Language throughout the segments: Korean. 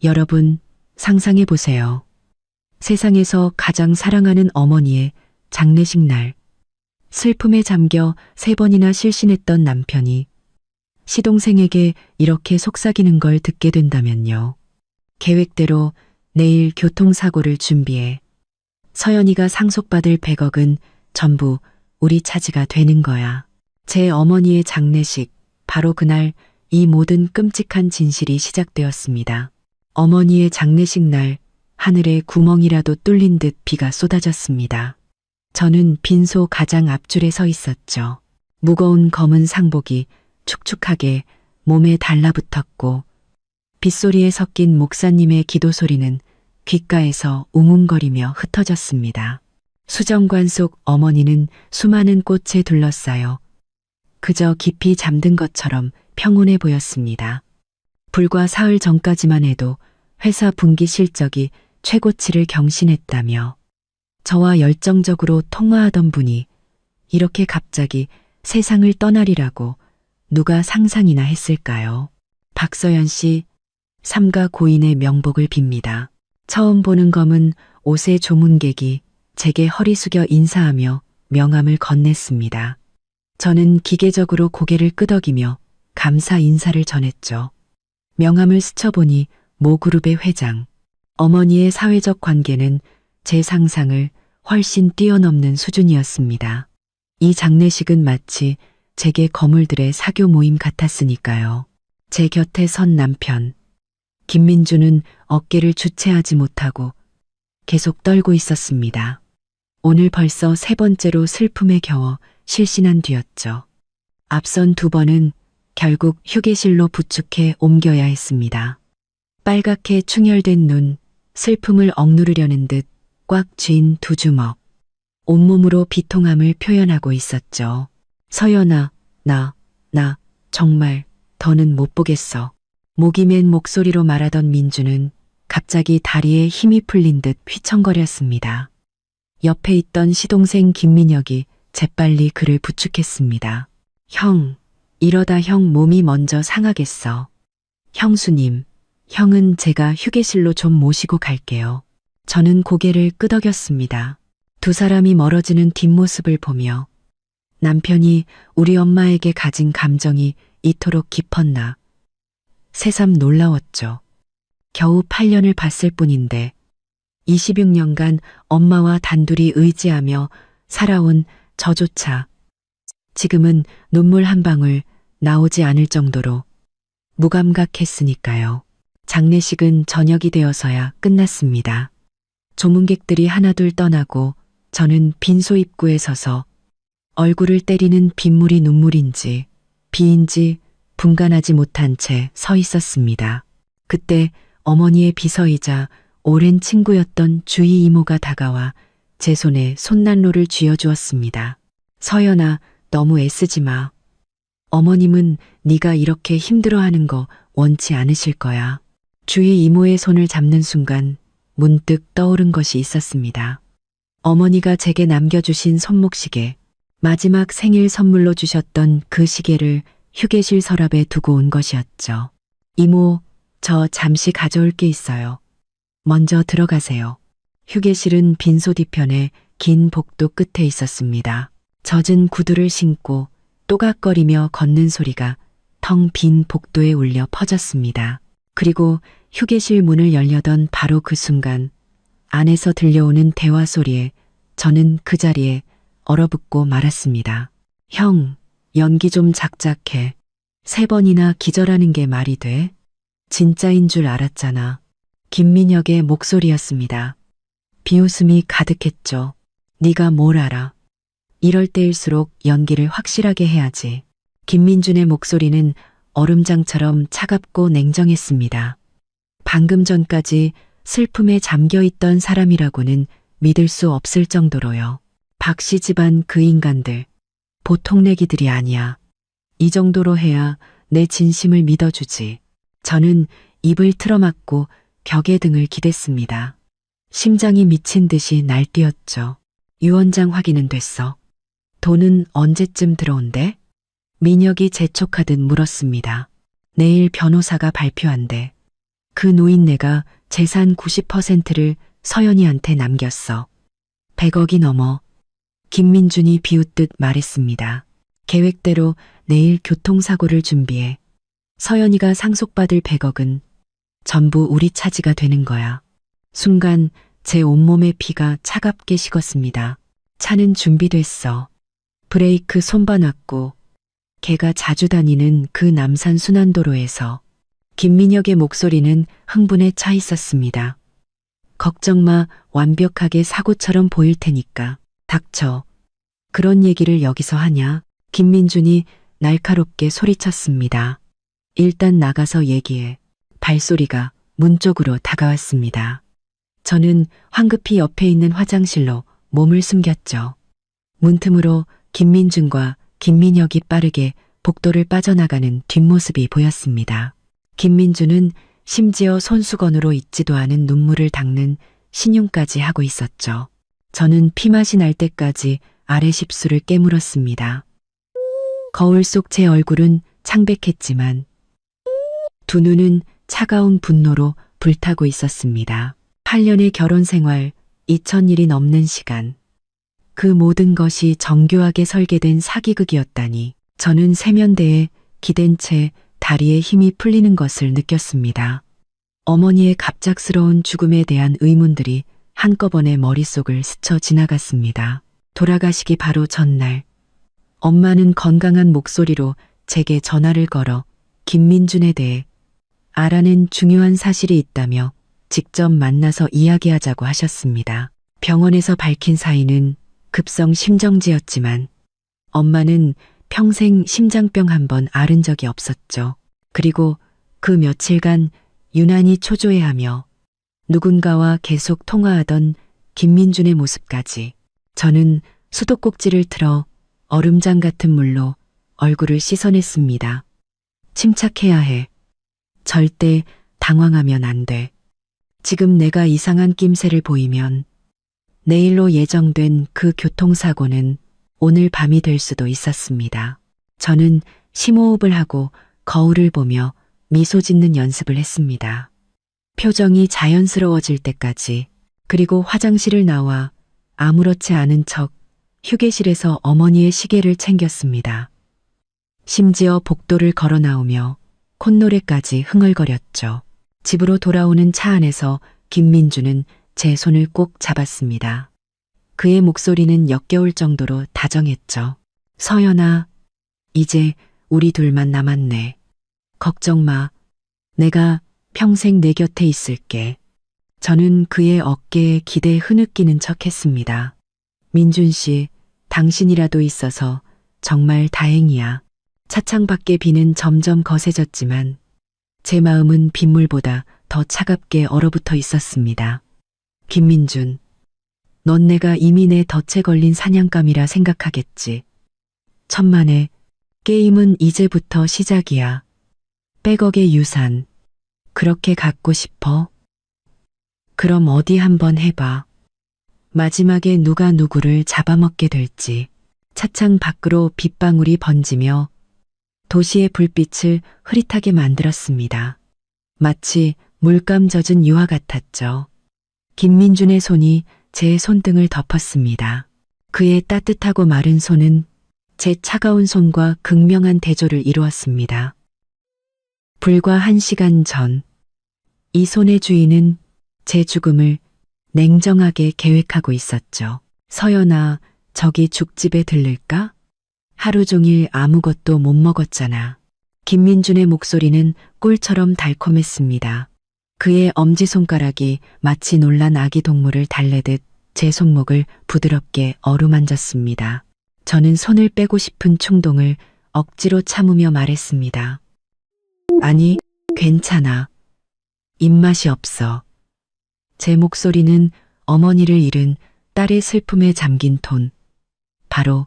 여러분, 상상해 보세요. 세상에서 가장 사랑하는 어머니의 장례식 날, 슬픔에 잠겨 3번이나 실신했던 남편이 시동생에게 이렇게 속삭이는 걸 듣게 된다면요. 계획대로 내일 교통사고를 준비해. 서연이가 상속받을 100억은 전부 우리 차지가 되는 거야. 제 어머니의 장례식, 바로 그날 이 모든 끔찍한 진실이 시작되었습니다. 어머니의 장례식 날, 하늘에 구멍이라도 뚫린 듯 비가 쏟아졌습니다. 저는 빈소 가장 앞줄에 서 있었죠. 무거운 검은 상복이 축축하게 몸에 달라붙었고 빗소리에 섞인 목사님의 기도 소리는 귓가에서 웅웅거리며 흩어졌습니다. 수정관 속 어머니는 수많은 꽃에 둘러싸여 그저 깊이 잠든 것처럼 평온해 보였습니다. 불과 사흘 전까지만 해도 회사 분기 실적이 최고치를 경신했다며 저와 열정적으로 통화하던 분이 이렇게 갑자기 세상을 떠나리라고 누가 상상이나 했을까요? 박서연 씨, 삼가 고인의 명복을 빕니다. 처음 보는 검은 옷의 조문객이 제게 허리 숙여 인사하며 명함을 건넸습니다. 저는 기계적으로 고개를 끄덕이며 감사 인사를 전했죠. 명함을 스쳐보니 모 그룹의 회장, 어머니의 사회적 관계는 제 상상을 훨씬 뛰어넘는 수준이었습니다. 이 장례식은 마치 제게 거물들의 사교 모임 같았으니까요. 제 곁에 선 남편, 김민주는 어깨를 주체하지 못하고 계속 떨고 있었습니다. 오늘 벌써 3번째로 슬픔에 겨워 실신한 뒤였죠. 앞선 2번은 결국 휴게실로 부축해 옮겨야 했습니다. 빨갛게 충혈된 눈, 슬픔을 억누르려는 듯 꽉 쥔 2주먹, 온몸으로 비통함을 표현하고 있었죠. 서연아, 나 정말 더는 못 보겠어. 목이 맨 목소리로 말하던 민주는 갑자기 다리에 힘이 풀린 듯 휘청거렸습니다. 옆에 있던 시동생 김민혁이 재빨리 그를 부축했습니다. 형, 이러다 형 몸이 먼저 상하겠어. 형수님, 형은 제가 휴게실로 좀 모시고 갈게요. 저는 고개를 끄덕였습니다. 2 사람이 멀어지는 뒷모습을 보며 남편이 우리 엄마에게 가진 감정이 이토록 깊었나 새삼 놀라웠죠. 겨우 8년을 봤을 뿐인데 26년간 엄마와 단둘이 의지하며 살아온 저조차 지금은 눈물 한 방울 나오지 않을 정도로 무감각했으니까요. 장례식은 저녁이 되어서야 끝났습니다. 조문객들이 하나둘 떠나고 저는 빈소 입구에 서서 얼굴을 때리는 빗물이 눈물인지 비인지 분간하지 못한 채 서 있었습니다. 그때 어머니의 비서이자 오랜 친구였던 주희 이모가 다가와 제 손에 손난로를 쥐어주었습니다. 서연아, 너무 애쓰지 마. 어머님은 네가 이렇게 힘들어하는 거 원치 않으실 거야. 주희 이모의 손을 잡는 순간 문득 떠오른 것이 있었습니다. 어머니가 제게 남겨주신 손목시계, 마지막 생일 선물로 주셨던 그 시계를 휴게실 서랍에 두고 온 것이었죠. 이모, 저 잠시 가져올 게 있어요. 먼저 들어가세요. 휴게실은 빈소 뒤편에 긴 복도 끝에 있었습니다. 젖은 구두를 신고 또각거리며 걷는 소리가 텅 빈 복도에 울려 퍼졌습니다. 그리고 휴게실 문을 열려던 바로 그 순간 안에서 들려오는 대화 소리에 저는 그 자리에 얼어붙고 말았습니다. 형, 연기 좀 작작해. 3번이나 기절하는 게 말이 돼? 진짜인 줄 알았잖아. 김민혁의 목소리였습니다. 비웃음이 가득했죠. 네가 뭘 알아. 이럴 때일수록 연기를 확실하게 해야지. 김민준의 목소리는 얼음장처럼 차갑고 냉정했습니다. 방금 전까지 슬픔에 잠겨있던 사람이라고는 믿을 수 없을 정도로요. 박씨 집안 그 인간들, 보통 내기들이 아니야. 이 정도로 해야 내 진심을 믿어주지. 저는 입을 틀어막고 벽에 등을 기댔습니다. 심장이 미친 듯이 날뛰었죠. 유언장 확인은 됐어. 돈은 언제쯤 들어온대? 민혁이 재촉하듯 물었습니다. 내일 변호사가 발표한대. 그 노인네가 재산 90%를 서연이한테 남겼어. 100억이 넘어. 김민준이 비웃듯 말했습니다. 계획대로 내일 교통사고를 준비해. 서연이가 상속받을 100억은 전부 우리 차지가 되는 거야. 순간 제 온몸의 피가 차갑게 식었습니다. 차는 준비됐어. 브레이크 손봐놨고 걔가 자주 다니는 그 남산 순환도로에서 김민혁의 목소리는 흥분에 차 있었습니다. 걱정 마, 완벽하게 사고처럼 보일 테니까. 닥쳐. 그런 얘기를 여기서 하냐? 김민준이 날카롭게 소리쳤습니다. 일단 나가서 얘기해. 발소리가 문 쪽으로 다가왔습니다. 저는 황급히 옆에 있는 화장실로 몸을 숨겼죠. 문틈으로 김민준과 김민혁이 빠르게 복도를 빠져나가는 뒷모습이 보였습니다. 김민준은 심지어 손수건으로 잊지도 않은 눈물을 닦는 신용까지 하고 있었죠. 저는 피맛이 날 때까지 아래 십수를 깨물었습니다. 거울 속 제 얼굴은 창백했지만 두 눈은 차가운 분노로 불타고 있었습니다. 8년의 결혼 생활, 2000일이 넘는 시간. 그 모든 것이 정교하게 설계된 사기극이었다니 저는 세면대에 기댄 채 다리에 힘이 풀리는 것을 느꼈습니다. 어머니의 갑작스러운 죽음에 대한 의문들이 한꺼번에 머릿속을 스쳐 지나갔습니다. 돌아가시기 바로 전날 엄마는 건강한 목소리로 제게 전화를 걸어 김민준에 대해 알아낸 중요한 사실이 있다며 직접 만나서 이야기하자고 하셨습니다. 병원에서 밝힌 사인은 급성 심정지였지만 엄마는 평생 심장병 한 번 앓은 적이 없었죠. 그리고 그 며칠간 유난히 초조해하며 누군가와 계속 통화하던 김민준의 모습까지 저는 수도꼭지를 틀어 얼음장 같은 물로 얼굴을 씻어냈습니다. 침착해야 해. 절대 당황하면 안 돼. 지금 내가 이상한 낌새를 보이면 내일로 예정된 그 교통사고는 오늘 밤이 될 수도 있었습니다. 저는 심호흡을 하고 거울을 보며 미소 짓는 연습을 했습니다. 표정이 자연스러워질 때까지. 그리고 화장실을 나와 아무렇지 않은 척 휴게실에서 어머니의 시계를 챙겼습니다. 심지어 복도를 걸어 나오며 콧노래까지 흥얼거렸죠. 집으로 돌아오는 차 안에서 김민주는 제 손을 꼭 잡았습니다. 그의 목소리는 역겨울 정도로 다정했죠. 서연아, 이제 우리 둘만 남았네. 걱정 마. 내가 평생 내 곁에 있을게. 저는 그의 어깨에 기대 흐느끼는 척 했습니다. 민준 씨, 당신이라도 있어서 정말 다행이야. 차창 밖의 비는 점점 거세졌지만 제 마음은 빗물보다 더 차갑게 얼어붙어 있었습니다. 김민준, 넌 내가 이미 내 덫에 걸린 사냥감이라 생각하겠지. 천만에, 게임은 이제부터 시작이야. 100억의 유산, 그렇게 갖고 싶어? 그럼 어디 한번 해봐. 마지막에 누가 누구를 잡아먹게 될지. 차창 밖으로 빗방울이 번지며 도시의 불빛을 흐릿하게 만들었습니다. 마치 물감 젖은 유화 같았죠. 김민준의 손이 제 손등을 덮었습니다. 그의 따뜻하고 마른 손은 제 차가운 손과 극명한 대조를 이루었습니다. 불과 1시간 전, 이 손의 주인은 제 죽음을 냉정하게 계획하고 있었죠. 서연아, 저기 죽집에 들를까? 하루 종일 아무것도 못 먹었잖아. 김민준의 목소리는 꿀처럼 달콤했습니다. 그의 엄지손가락이 마치 놀란 아기 동물을 달래듯 제 손목을 부드럽게 어루만졌습니다. 저는 손을 빼고 싶은 충동을 억지로 참으며 말했습니다. 아니, 괜찮아. 입맛이 없어. 제 목소리는 어머니를 잃은 딸의 슬픔에 잠긴 톤. 바로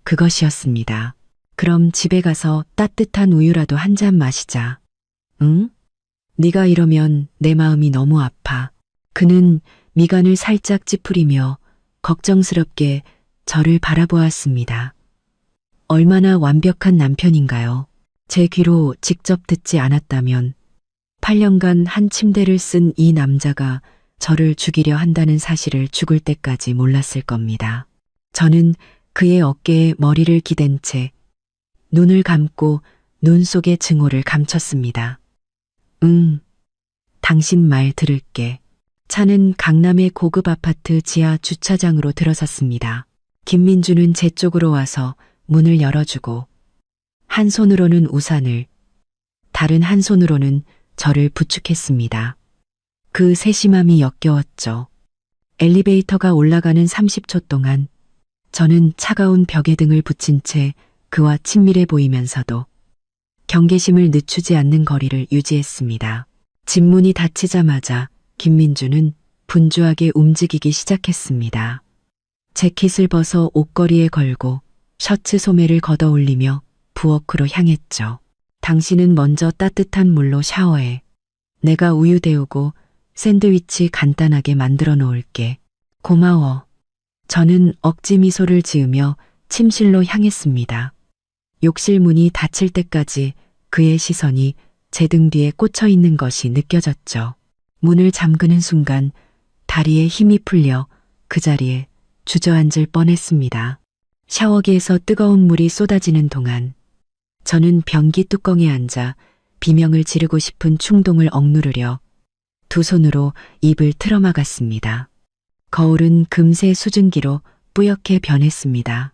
그것이었습니다. 그럼 집에 가서 따뜻한 우유라도 한 잔 마시자. 응? 네가 이러면 내 마음이 너무 아파. 그는 미간을 살짝 찌푸리며 걱정스럽게 저를 바라보았습니다. 얼마나 완벽한 남편인가요? 제 귀로 직접 듣지 않았다면 8년간 한 침대를 쓴 이 남자가 저를 죽이려 한다는 사실을 죽을 때까지 몰랐을 겁니다. 저는 그의 어깨에 머리를 기댄 채 눈을 감고 눈 속의 증오를 감췄습니다. 당신 말 들을게. 차는 강남의 고급 아파트 지하 주차장으로 들어섰습니다. 김민주는 제 쪽으로 와서 문을 열어주고 한 손으로는 우산을, 다른 한 손으로는 저를 부축했습니다. 그 세심함이 역겨웠죠. 엘리베이터가 올라가는 30초 동안 저는 차가운 벽에 등을 붙인 채 그와 친밀해 보이면서도 경계심을 늦추지 않는 거리를 유지했습니다. 집 문이 닫히자마자 김민주는 분주하게 움직이기 시작했습니다. 재킷을 벗어 옷걸이에 걸고 셔츠 소매를 걷어 올리며 부엌으로 향했죠. 당신은 먼저 따뜻한 물로 샤워해. 내가 우유 데우고 샌드위치 간단하게 만들어 놓을게. 고마워. 저는 억지 미소를 지으며 침실로 향했습니다. 욕실 문이 닫힐 때까지 그의 시선이 제 등 뒤에 꽂혀 있는 것이 느껴졌죠. 문을 잠그는 순간 다리에 힘이 풀려 그 자리에 주저앉을 뻔했습니다. 샤워기에서 뜨거운 물이 쏟아지는 동안 저는 변기 뚜껑에 앉아 비명을 지르고 싶은 충동을 억누르려 두 손으로 입을 틀어막았습니다. 거울은 금세 수증기로 뿌옇게 변했습니다.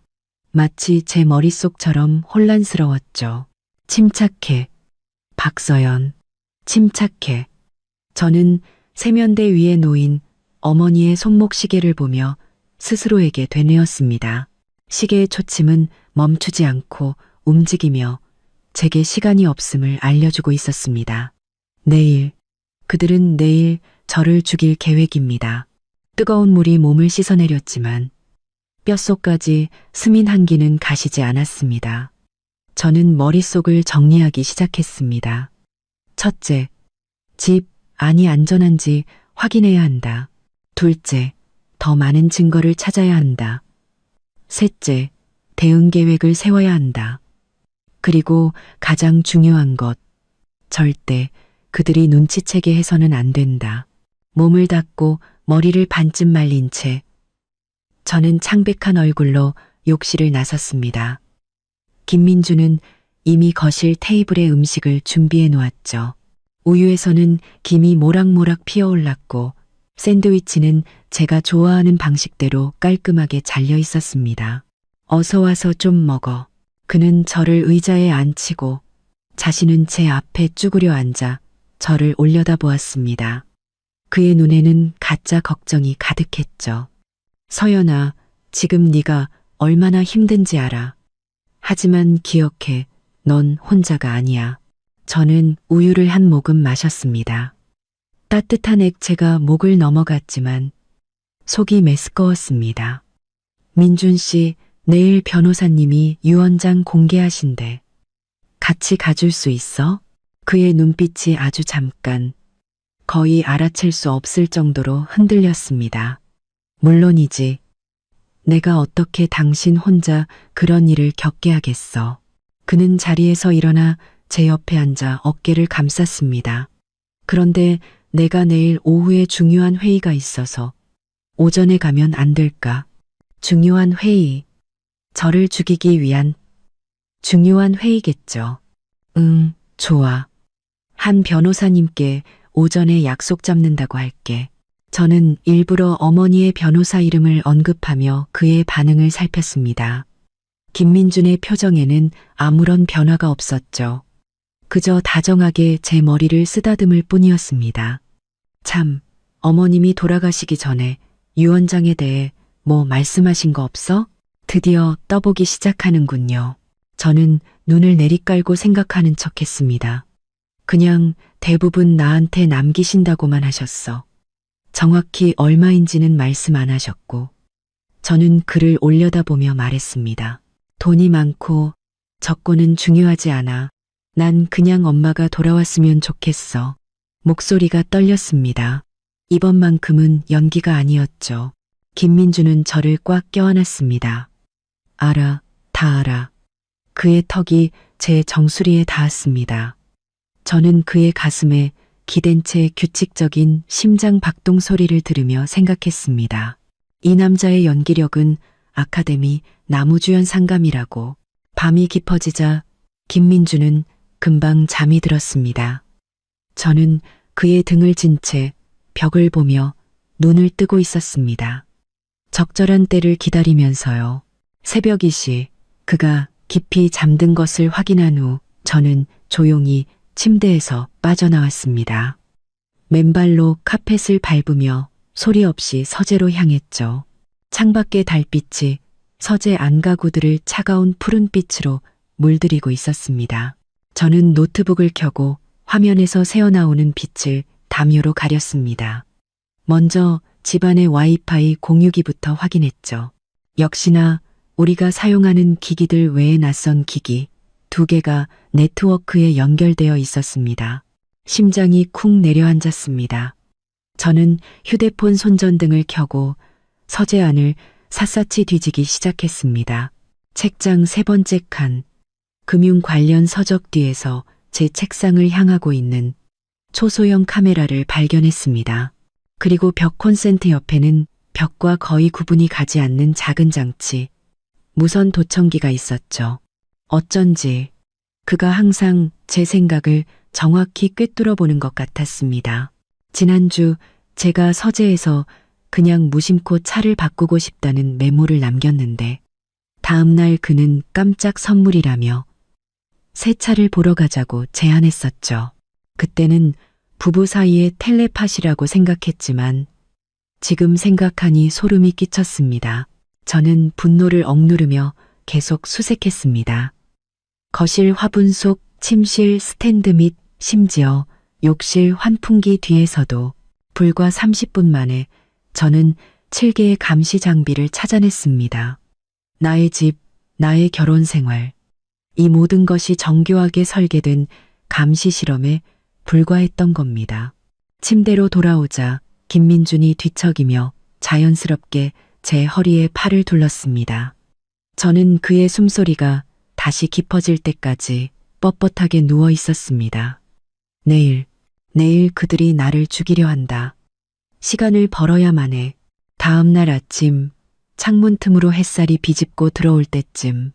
마치 제 머릿속처럼 혼란스러웠죠. 침착해. 박서연. 침착해. 저는 세면대 위에 놓인 어머니의 손목 시계를 보며 스스로에게 되뇌었습니다. 시계의 초침은 멈추지 않고 움직이며 제게 시간이 없음을 알려주고 있었습니다. 내일, 그들은 내일 저를 죽일 계획입니다. 뜨거운 물이 몸을 씻어내렸지만 뼛속까지 스민 한기는 가시지 않았습니다. 저는 머릿속을 정리하기 시작했습니다. 첫째, 집 안이 안전한지 확인해야 한다. 둘째, 더 많은 증거를 찾아야 한다. 셋째, 대응 계획을 세워야 한다. 그리고 가장 중요한 것, 절대 그들이 눈치채게 해서는 안 된다. 몸을 닦고 머리를 반쯤 말린 채 저는 창백한 얼굴로 욕실을 나섰습니다. 김민주는 이미 거실 테이블에 음식을 준비해 놓았죠. 우유에서는 김이 모락모락 피어올랐고 샌드위치는 제가 좋아하는 방식대로 깔끔하게 잘려 있었습니다. 어서 와서 좀 먹어. 그는 저를 의자에 앉히고 자신은 제 앞에 쭈그려 앉아 저를 올려다보았습니다. 그의 눈에는 가짜 걱정이 가득했죠. 서연아, 지금 네가 얼마나 힘든지 알아. 하지만 기억해, 넌 혼자가 아니야. 저는 우유를 한 모금 마셨습니다. 따뜻한 액체가 목을 넘어갔지만 속이 메스꺼웠습니다. 민준 씨, 내일 변호사님이 유언장 공개하신대. 같이 가줄 수 있어? 그의 눈빛이 아주 잠깐, 거의 알아챌 수 없을 정도로 흔들렸습니다. 물론이지. 내가 어떻게 당신 혼자 그런 일을 겪게 하겠어. 그는 자리에서 일어나 제 옆에 앉아 어깨를 감쌌습니다. 그런데 내가 내일 오후에 중요한 회의가 있어서 오전에 가면 안 될까? 중요한 회의. 저를 죽이기 위한 중요한 회의겠죠. 좋아. 한 변호사님께 오전에 약속 잡는다고 할게. 저는 일부러 어머니의 변호사 이름을 언급하며 그의 반응을 살폈습니다. 김민준의 표정에는 아무런 변화가 없었죠. 그저 다정하게 제 머리를 쓰다듬을 뿐이었습니다. 참, 어머님이 돌아가시기 전에 유언장에 대해 뭐 말씀하신 거 없어? 드디어 떠보기 시작하는군요. 저는 눈을 내리깔고 생각하는 척했습니다. 그냥 대부분 나한테 남기신다고만 하셨어. 정확히 얼마인지는 말씀 안 하셨고, 저는 그를 올려다보며 말했습니다. 돈이 많고 적고는 중요하지 않아. 난 그냥 엄마가 돌아왔으면 좋겠어. 목소리가 떨렸습니다. 이번만큼은 연기가 아니었죠. 김민주는 저를 꽉 껴안았습니다. 알아, 다 알아. 그의 턱이 제 정수리에 닿았습니다. 저는 그의 가슴에 기댄 채 규칙적인 심장 박동 소리를 들으며 생각했습니다. 이 남자의 연기력은 아카데미 나무주연 상감이라고. 밤이 깊어지자 김민주는 금방 잠이 들었습니다. 저는 그의 등을 진 채 벽을 보며 눈을 뜨고 있었습니다. 적절한 때를 기다리면서요. 새벽 2시 그가 깊이 잠든 것을 확인한 후 저는 조용히 침대에서 빠져나왔습니다. 맨발로 카펫을 밟으며 소리 없이 서재로 향했죠. 창밖의 달빛이 서재 안가구들을 차가운 푸른빛으로 물들이고 있었습니다. 저는 노트북을 켜고 화면에서 새어나오는 빛을 담요로 가렸습니다. 먼저 집안의 와이파이 공유기부터 확인했죠. 역시나 우리가 사용하는 기기들 외에 낯선 기기 2개가 네트워크에 연결되어 있었습니다. 심장이 쿵 내려앉았습니다. 저는 휴대폰 손전등을 켜고 서재 안을 샅샅이 뒤지기 시작했습니다. 책장 3번째 칸, 금융 관련 서적 뒤에서 제 책상을 향하고 있는 초소형 카메라를 발견했습니다. 그리고 벽 콘센트 옆에는 벽과 거의 구분이 가지 않는 작은 장치, 무선 도청기가 있었죠. 어쩐지 그가 항상 제 생각을 정확히 꿰뚫어 보는 것 같았습니다. 지난주 제가 서재에서 그냥 무심코 차를 바꾸고 싶다는 메모를 남겼는데 다음날 그는 깜짝 선물이라며 새 차를 보러 가자고 제안했었죠. 그때는 부부 사이의 텔레파시라고 생각했지만 지금 생각하니 소름이 끼쳤습니다. 저는 분노를 억누르며 계속 수색했습니다. 거실 화분 속, 침실 스탠드 및 심지어 욕실 환풍기 뒤에서도 불과 30분 만에 저는 7개의 감시 장비를 찾아냈습니다. 나의 집, 나의 결혼 생활, 이 모든 것이 정교하게 설계된 감시 실험에 불과했던 겁니다. 침대로 돌아오자 김민준이 뒤척이며 자연스럽게 제 허리에 팔을 둘렀습니다. 저는 그의 숨소리가 다시 깊어질 때까지 뻣뻣하게 누워 있었습니다. 내일 그들이 나를 죽이려 한다. 시간을 벌어야만 해. 다음 날 아침 창문 틈으로 햇살이 비집고 들어올 때쯤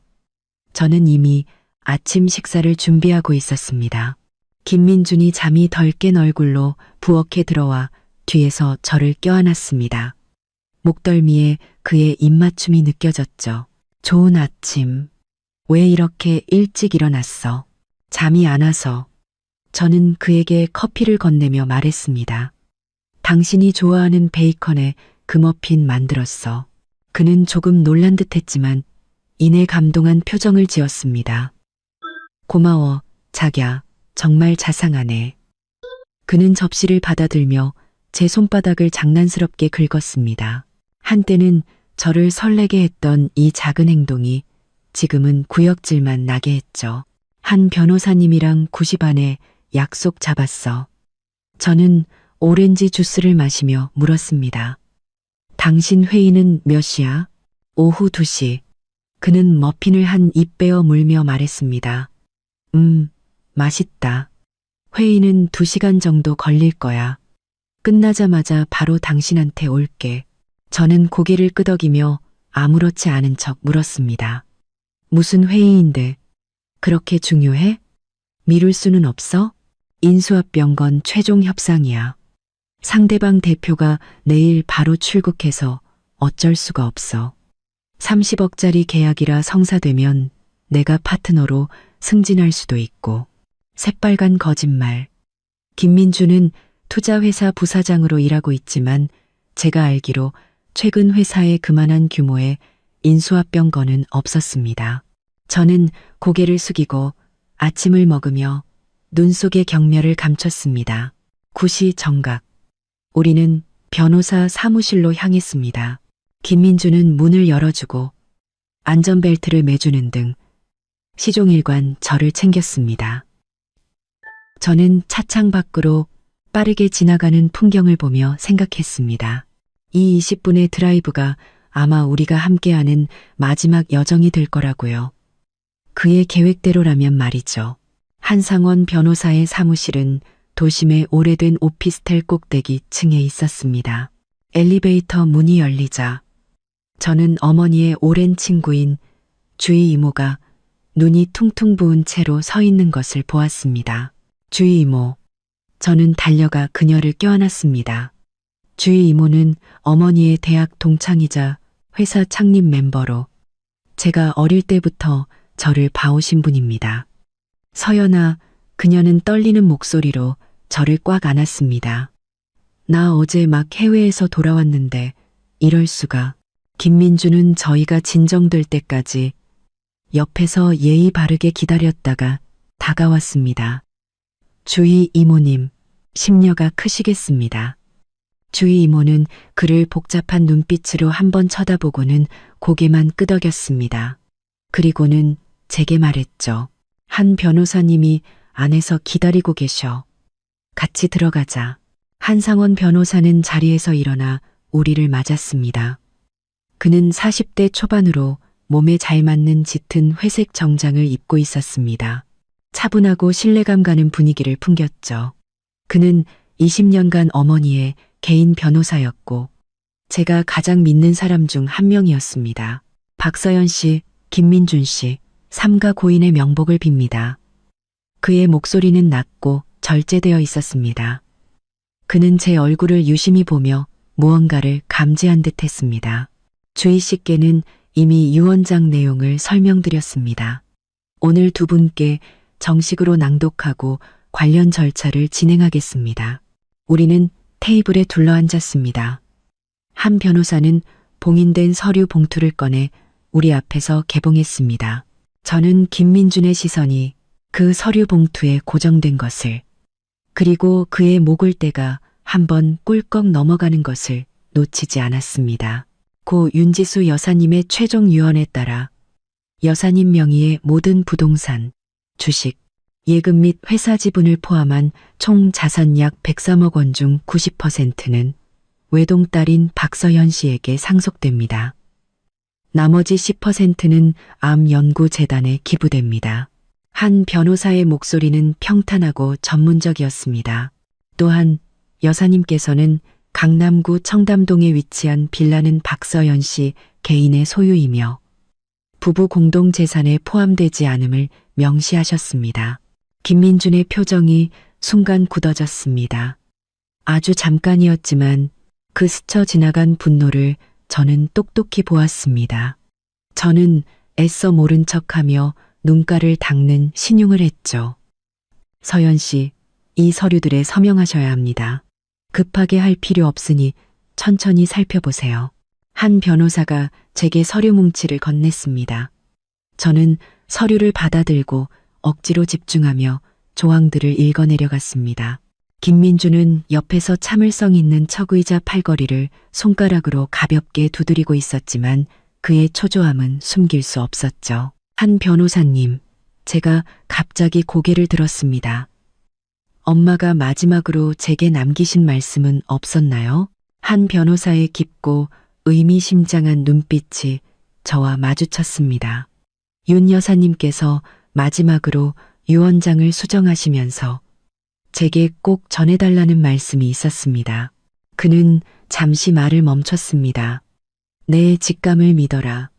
저는 이미 아침 식사를 준비하고 있었습니다. 김민준이 잠이 덜 깬 얼굴로 부엌에 들어와 뒤에서 저를 껴안았습니다. 목덜미에 그의 입맞춤이 느껴졌죠. 좋은 아침. 왜 이렇게 일찍 일어났어? 잠이 안 와서. 저는 그에게 커피를 건네며 말했습니다. 당신이 좋아하는 베이컨에 그 머핀 만들었어. 그는 조금 놀란 듯 했지만 이내 감동한 표정을 지었습니다. 고마워, 자기야. 정말 자상하네. 그는 접시를 받아들며 제 손바닥을 장난스럽게 긁었습니다. 한때는 저를 설레게 했던 이 작은 행동이 지금은 구역질만 나게 했죠. 한 변호사님이랑 9시 반에 약속 잡았어. 저는 오렌지 주스를 마시며 물었습니다. 당신 회의는 몇 시야? 오후 2시. 그는 머핀을 한 입 베어 물며 말했습니다. 맛있다. 회의는 2시간 정도 걸릴 거야. 끝나자마자 바로 당신한테 올게. 저는 고개를 끄덕이며 아무렇지 않은 척 물었습니다. 무슨 회의인데 그렇게 중요해? 미룰 수는 없어? 인수합병 건 최종 협상이야. 상대방 대표가 내일 바로 출국해서 어쩔 수가 없어. 30억짜리 계약이라 성사되면 내가 파트너로 승진할 수도 있고. 새빨간 거짓말. 김민주는 투자회사 부사장으로 일하고 있지만 제가 알기로 최근 회사에 그만한 규모의 인수합병 건은 없었습니다. 저는 고개를 숙이고 아침을 먹으며 눈 속의 경멸을 감췄습니다. 9시 정각. 우리는 변호사 사무실로 향했습니다. 김민주는 문을 열어주고 안전벨트를 매주는 등 시종일관 저를 챙겼습니다. 저는 차창 밖으로 빠르게 지나가는 풍경을 보며 생각했습니다. 이 20분의 드라이브가 아마 우리가 함께하는 마지막 여정이 될 거라고요. 그의 계획대로라면 말이죠. 한상원 변호사의 사무실은 도심의 오래된 오피스텔 꼭대기 층에 있었습니다. 엘리베이터 문이 열리자 저는 어머니의 오랜 친구인 주희 이모가 눈이 퉁퉁 부은 채로 서 있는 것을 보았습니다. 주희 이모. 저는 달려가 그녀를 껴안았습니다. 주희 이모는 어머니의 대학 동창이자 회사 창립 멤버로 제가 어릴 때부터 저를 봐오신 분입니다. 서연아, 그녀는 떨리는 목소리로 저를 꽉 안았습니다. 나 어제 막 해외에서 돌아왔는데 이럴 수가. 김민주는 저희가 진정될 때까지 옆에서 예의 바르게 기다렸다가 다가왔습니다. 주희 이모님, 심려가 크시겠습니다. 주희 이모는 그를 복잡한 눈빛으로 한번 쳐다보고는 고개만 끄덕였습니다. 그리고는 제게 말했죠. 한 변호사님이 안에서 기다리고 계셔. 같이 들어가자. 한상원 변호사는 자리에서 일어나 우리를 맞았습니다. 그는 40대 초반으로 몸에 잘 맞는 짙은 회색 정장을 입고 있었습니다. 차분하고 신뢰감 가는 분위기를 풍겼죠. 그는 20년간 어머니의 개인 변호사였고 제가 가장 믿는 사람 중 한 명이었습니다. 박서연 씨, 김민준 씨, 삼가 고인의 명복을 빕니다. 그의 목소리는 낮고 절제되어 있었습니다. 그는 제 얼굴을 유심히 보며 무언가를 감지한 듯 했습니다. 주희 씨께는 이미 유언장 내용을 설명드렸습니다. 오늘 두 분께 정식으로 낭독하고 관련 절차를 진행하겠습니다. 우리는 테이블에 둘러앉았습니다. 한 변호사는 봉인된 서류 봉투를 꺼내 우리 앞에서 개봉했습니다. 저는 김민준의 시선이 그 서류 봉투에 고정된 것을, 그리고 그의 목을대가 한번 꿀꺽 넘어가는 것을 놓치지 않았습니다. 고 윤지수 여사님의 최종 유언에 따라 여사님 명의의 모든 부동산, 주식, 예금 및 회사 지분을 포함한 총 자산 약 103억 원 중 90%는 외동딸인 박서연 씨에게 상속됩니다. 나머지 10%는 암연구재단에 기부됩니다. 한 변호사의 목소리는 평탄하고 전문적이었습니다. 또한 여사님께서는 강남구 청담동에 위치한 빌라는 박서연 씨 개인의 소유이며 부부 공동 재산에 포함되지 않음을 명시하셨습니다. 김민준의 표정이 순간 굳어졌습니다. 아주 잠깐이었지만 그 스쳐 지나간 분노를 저는 똑똑히 보았습니다. 저는 애써 모른 척하며 눈가를 닦는 신용을 했죠. 서연 씨, 이 서류들에 서명하셔야 합니다. 급하게 할 필요 없으니 천천히 살펴보세요. 한 변호사가 제게 서류 뭉치를 건넸습니다. 저는 서류를 받아들고 억지로 집중하며 조항들을 읽어내려갔습니다. 김민주는 옆에서 참을성 있는 척의자 팔걸이를 손가락으로 가볍게 두드리고 있었지만 그의 초조함은 숨길 수 없었죠. 한 변호사님, 제가 갑자기 고개를 들었습니다. 엄마가 마지막으로 제게 남기신 말씀은 없었나요? 한 변호사의 깊고 의미심장한 눈빛이 저와 마주쳤습니다. 윤 여사님께서 마지막으로 유언장을 수정하시면서 제게 꼭 전해달라는 말씀이 있었습니다. 그는 잠시 말을 멈췄습니다. 내 직감을 믿어라.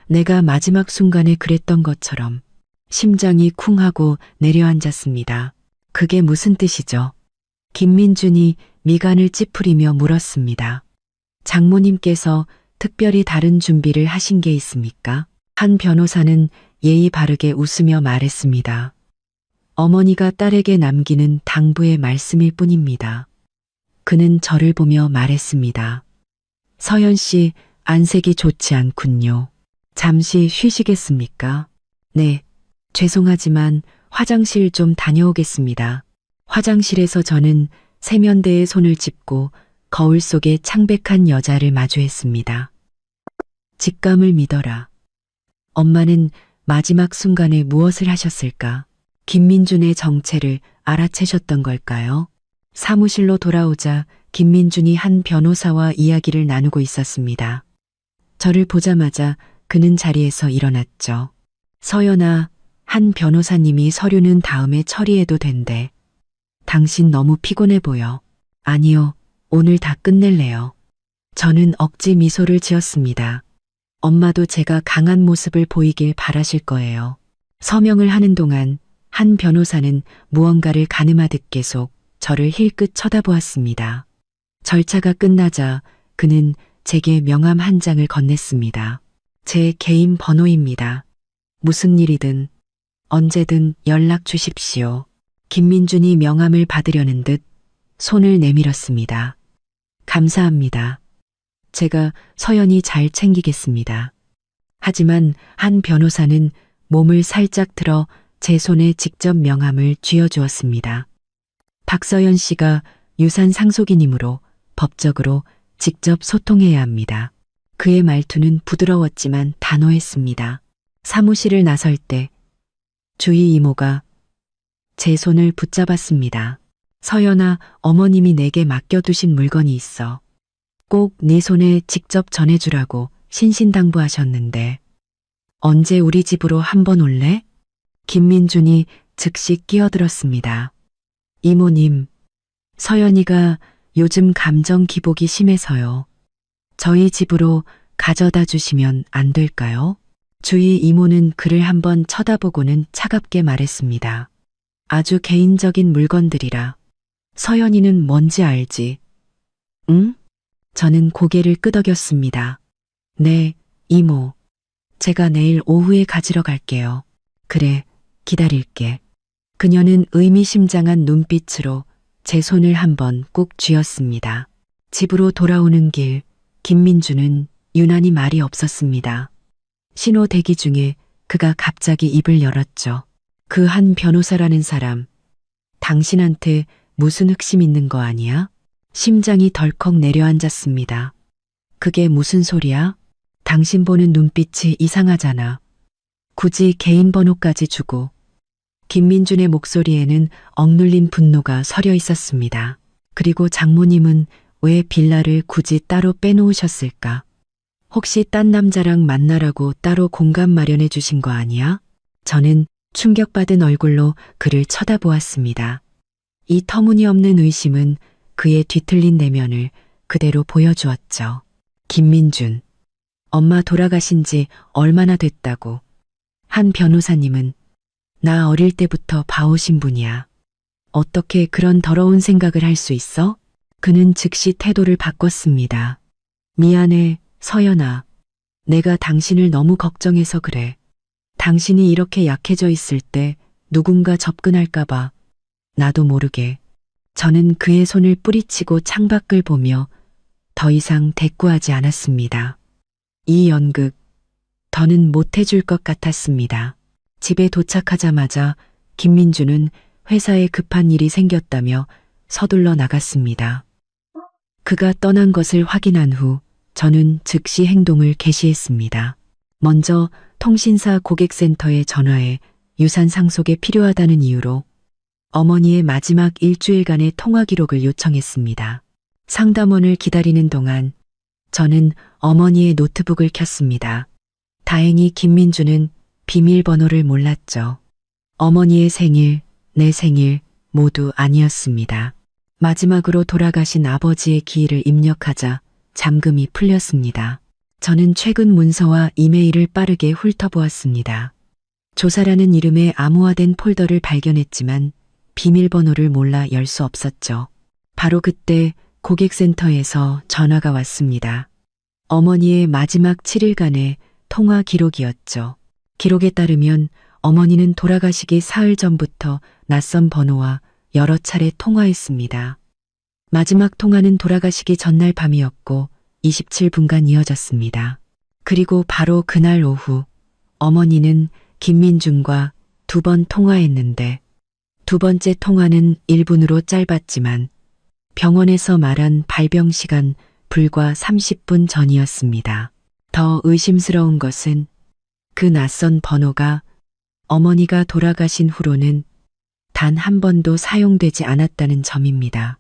내가 마지막 순간에 그랬던 것처럼 심장이 쿵 하고 내려앉았습니다. 그게 무슨 뜻이죠? 김민준이 미간을 찌푸리며 물었습니다. 장모님께서 특별히 다른 준비를 하신 게 있습니까? 한 변호사는 예의 바르게 웃으며 말했습니다. 어머니가 딸에게 남기는 당부의 말씀일 뿐입니다. 그는 저를 보며 말했습니다. 서연 씨, 안색이 좋지 않군요. 잠시 쉬시겠습니까? 네, 죄송하지만 화장실 좀 다녀오겠습니다. 화장실에서 저는 세면대에 손을 짚고 거울 속에 창백한 여자를 마주했습니다. 직감을 믿어라. 엄마는 마지막 순간에 무엇을 하셨을까? 김민준의 정체를 알아채셨던 걸까요? 사무실로 돌아오자 김민준이 한 변호사와 이야기를 나누고 있었습니다. 저를 보자마자 그는 자리에서 일어났죠. 서연아, 한 변호사님이 서류는 다음에 처리해도 된대. 당신 너무 피곤해 보여. 아니요, 오늘 다 끝낼래요. 저는 억지 미소를 지었습니다. 엄마도 제가 강한 모습을 보이길 바라실 거예요. 서명을 하는 동안 한 변호사는 무언가를 가늠하듯 계속 저를 힐끗 쳐다보았습니다. 절차가 끝나자 그는 제게 명함 한 장을 건넸습니다. 제 개인 번호입니다. 무슨 일이든 언제든 연락 주십시오. 김민준이 명함을 받으려는 듯 손을 내밀었습니다. 감사합니다. 제가 서연히 잘 챙기겠습니다. 하지만 한 변호사는 몸을 살짝 들어 제 손에 직접 명함을 쥐어주었습니다. 박서연 씨가 유산 상속인이므로 법적으로 직접 소통해야 합니다. 그의 말투는 부드러웠지만 단호했습니다. 사무실을 나설 때 주희 이모가 제 손을 붙잡았습니다. 서연아, 어머님이 내게 맡겨두신 물건이 있어. 꼭 네 손에 직접 전해주라고 신신당부하셨는데 언제 우리 집으로 한번 올래? 김민준이 즉시 끼어들었습니다. 이모님, 서연이가 요즘 감정 기복이 심해서요. 저희 집으로 가져다 주시면 안 될까요? 주희 이모는 그를 한번 쳐다보고는 차갑게 말했습니다. 아주 개인적인 물건들이라. 서연이는 뭔지 알지? 응? 저는 고개를 끄덕였습니다. 네, 이모. 제가 내일 오후에 가지러 갈게요. 그래, 기다릴게. 그녀는 의미심장한 눈빛으로 제 손을 한번 꾹 쥐었습니다. 집으로 돌아오는 길, 김민주는 유난히 말이 없었습니다. 신호 대기 중에 그가 갑자기 입을 열었죠. 그 한 변호사라는 사람, 당신한테 무슨 흑심 있는 거 아니야? 심장이 덜컥 내려앉았습니다. 그게 무슨 소리야? 당신 보는 눈빛이 이상하잖아. 굳이 개인 번호까지 주고. 김민준의 목소리에는 억눌린 분노가 서려 있었습니다. 그리고 장모님은 왜 빌라를 굳이 따로 빼놓으셨을까? 혹시 딴 남자랑 만나라고 따로 공간 마련해 주신 거 아니야? 저는 충격받은 얼굴로 그를 쳐다보았습니다. 이 터무니없는 의심은 그의 뒤틀린 내면을 그대로 보여주었죠. 김민준, 엄마 돌아가신 지 얼마나 됐다고. 한 변호사님은 나 어릴 때부터 봐오신 분이야. 어떻게 그런 더러운 생각을 할 수 있어? 그는 즉시 태도를 바꿨습니다. 미안해, 서연아. 내가 당신을 너무 걱정해서 그래. 당신이 이렇게 약해져 있을 때 누군가 접근할까봐 나도 모르게. 저는 그의 손을 뿌리치고 창밖을 보며 더 이상 대꾸하지 않았습니다. 이 연극, 더는 못해줄 것 같았습니다. 집에 도착하자마자 김민주는 회사에 급한 일이 생겼다며 서둘러 나갔습니다. 그가 떠난 것을 확인한 후 저는 즉시 행동을 개시했습니다. 먼저 통신사 고객센터에 전화해 유산 상속에 필요하다는 이유로 어머니의 마지막 일주일간의 통화 기록을 요청했습니다. 상담원을 기다리는 동안 저는 어머니의 노트북을 켰습니다. 다행히 김민주는 비밀번호를 몰랐죠. 어머니의 생일, 내 생일 모두 아니었습니다. 마지막으로 돌아가신 아버지의 기일을 입력하자 잠금이 풀렸습니다. 저는 최근 문서와 이메일을 빠르게 훑어보았습니다. 조사라는 이름의 암호화된 폴더를 발견했지만 비밀번호를 몰라 열 수 없었죠. 바로 그때 고객센터에서 전화가 왔습니다. 어머니의 마지막 7일간의 통화 기록이었죠. 기록에 따르면 어머니는 돌아가시기 사흘 전부터 낯선 번호와 여러 차례 통화했습니다. 마지막 통화는 돌아가시기 전날 밤이었고 27분간 이어졌습니다. 그리고 바로 그날 오후 어머니는 김민준과 2번 통화했는데 두 번째 통화는 1분으로 짧았지만 병원에서 말한 발병 시간 불과 30분 전이었습니다. 더 의심스러운 것은 그 낯선 번호가 어머니가 돌아가신 후로는 단 한 번도 사용되지 않았다는 점입니다.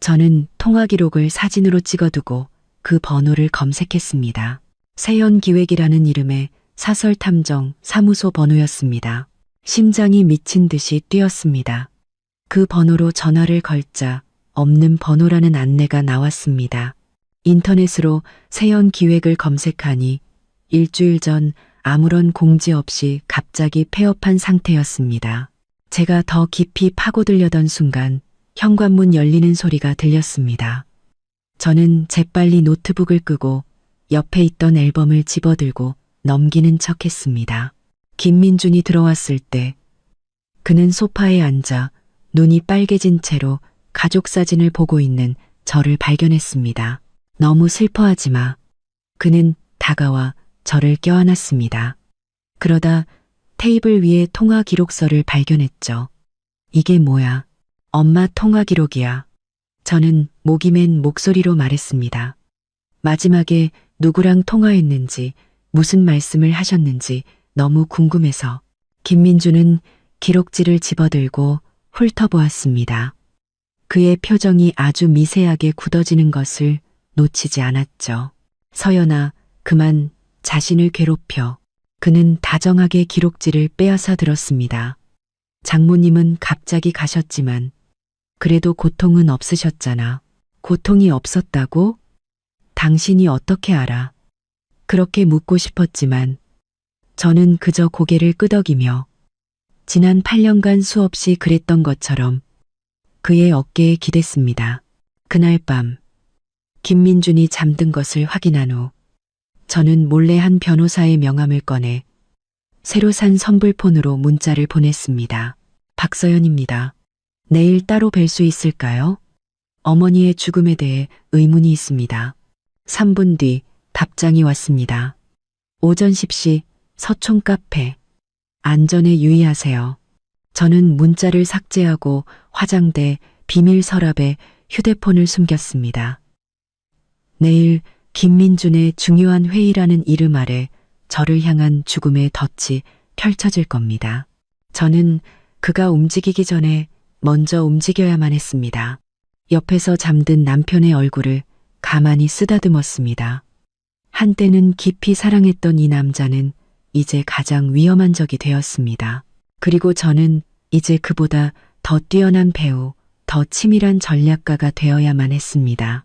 저는 통화 기록을 사진으로 찍어두고 그 번호를 검색했습니다. 세연기획이라는 이름의 사설탐정 사무소 번호였습니다. 심장이 미친 듯이 뛰었습니다. 그 번호로 전화를 걸자 없는 번호라는 안내가 나왔습니다. 인터넷으로 세연 기획을 검색하니 일주일 전 아무런 공지 없이 갑자기 폐업한 상태였습니다. 제가 더 깊이 파고들려던 순간 현관문 열리는 소리가 들렸습니다. 저는 재빨리 노트북을 끄고 옆에 있던 앨범을 집어들고 넘기는 척 했습니다. 김민준이 들어왔을 때 그는 소파에 앉아 눈이 빨개진 채로 가족 사진을 보고 있는 저를 발견했습니다. 너무 슬퍼하지 마. 그는 다가와 저를 껴안았습니다. 그러다 테이블 위에 통화 기록서를 발견했죠. 이게 뭐야? 엄마 통화 기록이야. 저는 목이 맨 목소리로 말했습니다. 마지막에 누구랑 통화했는지, 무슨 말씀을 하셨는지 너무 궁금해서. 김민주는 기록지를 집어들고 훑어보았습니다. 그의 표정이 아주 미세하게 굳어지는 것을 놓치지 않았죠. 서연아, 그만 자신을 괴롭혀. 그는 다정하게 기록지를 빼앗아 들었습니다. 장모님은 갑자기 가셨지만 그래도 고통은 없으셨잖아. 고통이 없었다고? 당신이 어떻게 알아? 그렇게 묻고 싶었지만 저는 그저 고개를 끄덕이며 지난 8년간 수없이 그랬던 것처럼 그의 어깨에 기댔습니다. 그날 밤 김민준이 잠든 것을 확인한 후 저는 몰래 한 변호사의 명함을 꺼내 새로 산 선불폰으로 문자를 보냈습니다. 박서연입니다. 내일 따로 뵐 수 있을까요? 어머니의 죽음에 대해 의문이 있습니다. 3분 뒤 답장이 왔습니다. 오전 10시 서촌 카페. 안전에 유의하세요. 저는 문자를 삭제하고 화장대 비밀 서랍에 휴대폰을 숨겼습니다. 내일 김민준의 중요한 회의라는 이름 아래 저를 향한 죽음의 덫이 펼쳐질 겁니다. 저는 그가 움직이기 전에 먼저 움직여야만 했습니다. 옆에서 잠든 남편의 얼굴을 가만히 쓰다듬었습니다. 한때는 깊이 사랑했던 이 남자는 이제 가장 위험한 적이 되었습니다. 그리고 저는 이제 그보다 더 뛰어난 배우, 더 치밀한 전략가가 되어야만 했습니다.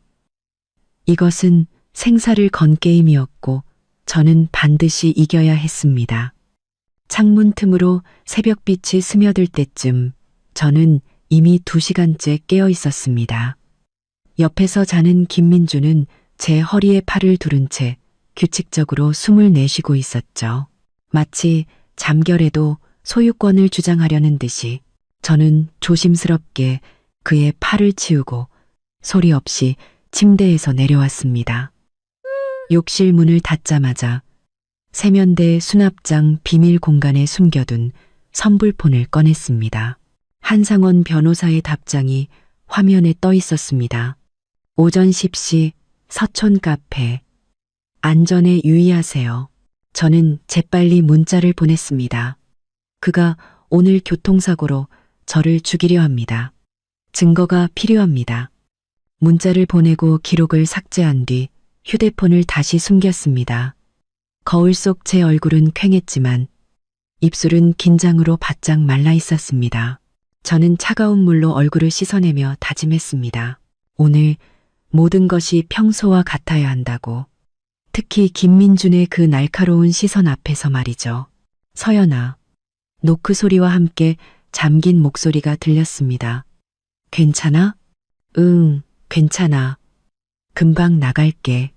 이것은 생사를 건 게임이었고 저는 반드시 이겨야 했습니다. 창문 틈으로 새벽빛이 스며들 때쯤 저는 이미 2시간째 깨어 있었습니다. 옆에서 자는 김민주는 제 허리에 팔을 두른 채 규칙적으로 숨을 내쉬고 있었죠. 마치 잠결에도 소유권을 주장하려는 듯이 저는 조심스럽게 그의 팔을 치우고 소리 없이 침대에서 내려왔습니다. 욕실 문을 닫자마자 세면대 수납장 비밀 공간에 숨겨둔 선불폰을 꺼냈습니다. 한상원 변호사의 답장이 화면에 떠 있었습니다. 오전 10시 서촌 카페. 안전에 유의하세요. 저는 재빨리 문자를 보냈습니다. 그가 오늘 교통사고로 저를 죽이려 합니다. 증거가 필요합니다. 문자를 보내고 기록을 삭제한 뒤 휴대폰을 다시 숨겼습니다. 거울 속 제 얼굴은 퀭했지만 입술은 긴장으로 바짝 말라 있었습니다. 저는 차가운 물로 얼굴을 씻어내며 다짐했습니다. 오늘 모든 것이 평소와 같아야 한다고. 특히 김민준의 그 날카로운 시선 앞에서 말이죠. 서연아. 노크 소리와 함께 잠긴 목소리가 들렸습니다. 괜찮아? 응, 괜찮아. 금방 나갈게.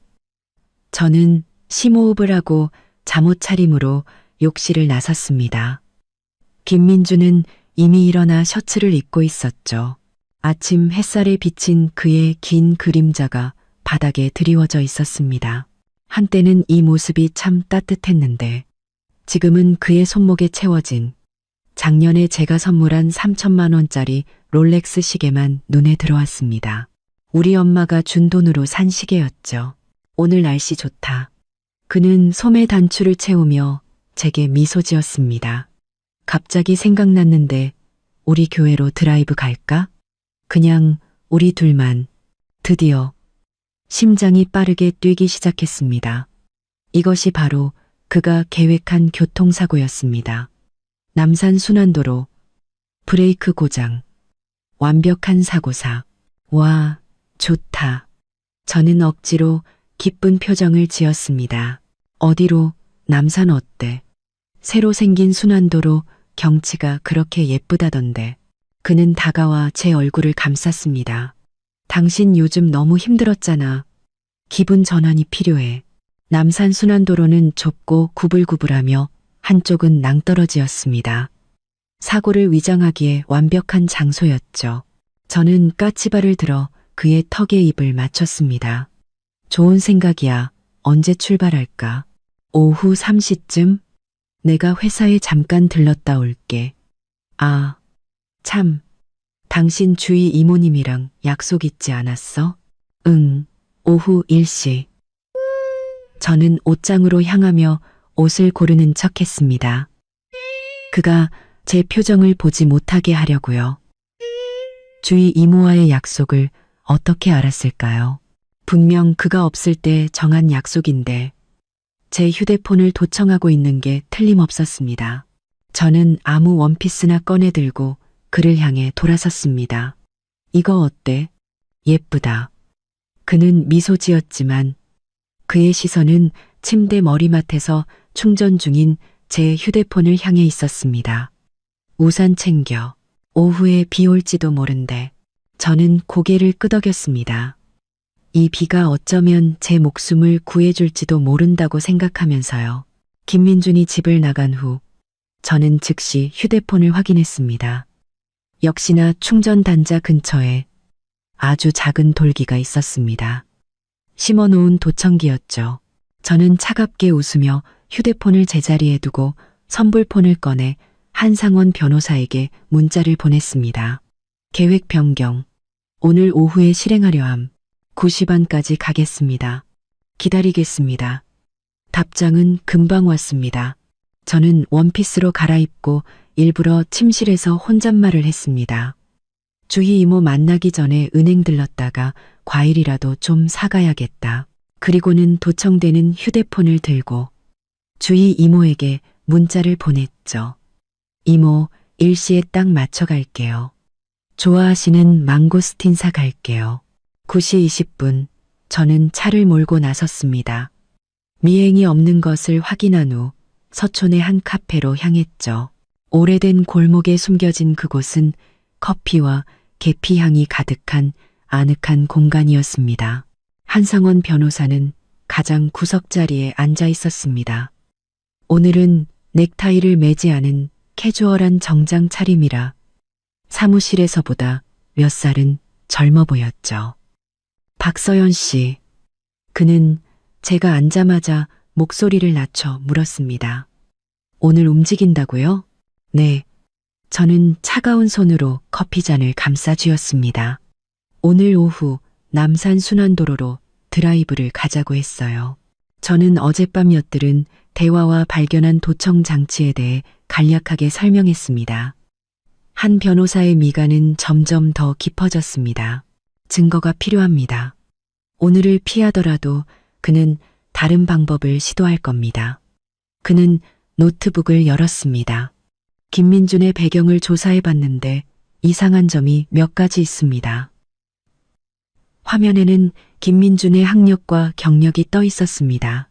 저는 심호흡을 하고 잠옷 차림으로 욕실을 나섰습니다. 김민주는 이미 일어나 셔츠를 입고 있었죠. 아침 햇살에 비친 그의 긴 그림자가 바닥에 드리워져 있었습니다. 한때는 이 모습이 참 따뜻했는데 지금은 그의 손목에 채워진 작년에 제가 선물한 3천만 원짜리 롤렉스 시계만 눈에 들어왔습니다. 우리 엄마가 준 돈으로 산 시계였죠. 오늘 날씨 좋다. 그는 소매 단추를 채우며 제게 미소 지었습니다. 갑자기 생각났는데 우리 교회로 드라이브 갈까? 그냥 우리 둘만. 드디어 심장이 빠르게 뛰기 시작했습니다. 이것이 바로 그가 계획한 교통사고였습니다. 남산 순환도로, 브레이크 고장, 완벽한 사고사. 와, 좋다. 저는 억지로 기쁜 표정을 지었습니다. 어디로? 남산 어때? 새로 생긴 순환도로 경치가 그렇게 예쁘다던데. 그는 다가와 제 얼굴을 감쌌습니다. 당신 요즘 너무 힘들었잖아. 기분 전환이 필요해. 남산 순환도로는 좁고 구불구불하며 한쪽은 낭떠러지였습니다. 사고를 위장하기에 완벽한 장소였죠. 저는 까치발을 들어 그의 턱에 입을 맞췄습니다. 좋은 생각이야. 언제 출발할까? 오후 3시쯤? 내가 회사에 잠깐 들렀다 올게. 아, 참. 당신 주위 이모님이랑 약속 있지 않았어? 응, 오후 1시. 저는 옷장으로 향하며 옷을 고르는 척 했습니다. 그가 제 표정을 보지 못하게 하려고요. 주위 이모와의 약속을 어떻게 알았을까요? 분명 그가 없을 때 정한 약속인데 제 휴대폰을 도청하고 있는 게 틀림없었습니다. 저는 아무 원피스나 꺼내 들고 그를 향해 돌아섰습니다. 이거 어때? 예쁘다. 그는 미소 지었지만 그의 시선은 침대 머리맡에서 충전 중인 제 휴대폰을 향해 있었습니다. 우산 챙겨. 오후에 비 올지도 모른대. 저는 고개를 끄덕였습니다. 이 비가 어쩌면 제 목숨을 구해줄지도 모른다고 생각하면서요. 김민준이 집을 나간 후 저는 즉시 휴대폰을 확인했습니다. 역시나 충전 단자 근처에 아주 작은 돌기가 있었습니다. 심어놓은 도청기였죠. 저는 차갑게 웃으며 휴대폰을 제자리에 두고 선불폰을 꺼내 한상원 변호사에게 문자를 보냈습니다. 계획 변경. 오늘 오후에 실행하려 함. 9시 반까지 가겠습니다. 기다리겠습니다. 답장은 금방 왔습니다. 저는 원피스로 갈아입고 일부러 침실에서 혼잣말을 했습니다. 주희 이모 만나기 전에 은행 들렀다가 과일이라도 좀 사가야겠다. 그리고는 도청되는 휴대폰을 들고 주희 이모에게 문자를 보냈죠. 이모, 1시에 딱 맞춰 갈게요. 좋아하시는 망고스틴 사 갈게요. 9시 20분, 저는 차를 몰고 나섰습니다. 미행이 없는 것을 확인한 후 서촌의 한 카페로 향했죠. 오래된 골목에 숨겨진 그곳은 커피와 계피향이 가득한 아늑한 공간이었습니다. 한상원 변호사는 가장 구석자리에 앉아 있었습니다. 오늘은 넥타이를 매지 않은 캐주얼한 정장 차림이라 사무실에서보다 몇 살은 젊어 보였죠. 박서연 씨. 그는 제가 앉자마자 목소리를 낮춰 물었습니다. 오늘 움직인다고요? 네. 저는 차가운 손으로 커피잔을 감싸 쥐었습니다. 오늘 오후 남산 순환도로로 드라이브를 가자고 했어요. 저는 어젯밤 엿들은 대화와 발견한 도청 장치에 대해 간략하게 설명했습니다. 한 변호사의 미간은 점점 더 깊어졌습니다. 증거가 필요합니다. 오늘을 피하더라도 그는 다른 방법을 시도할 겁니다. 그는 노트북을 열었습니다. 김민준의 배경을 조사해 봤는데 이상한 점이 몇 가지 있습니다. 화면에는 김민준의 학력과 경력이 떠 있었습니다.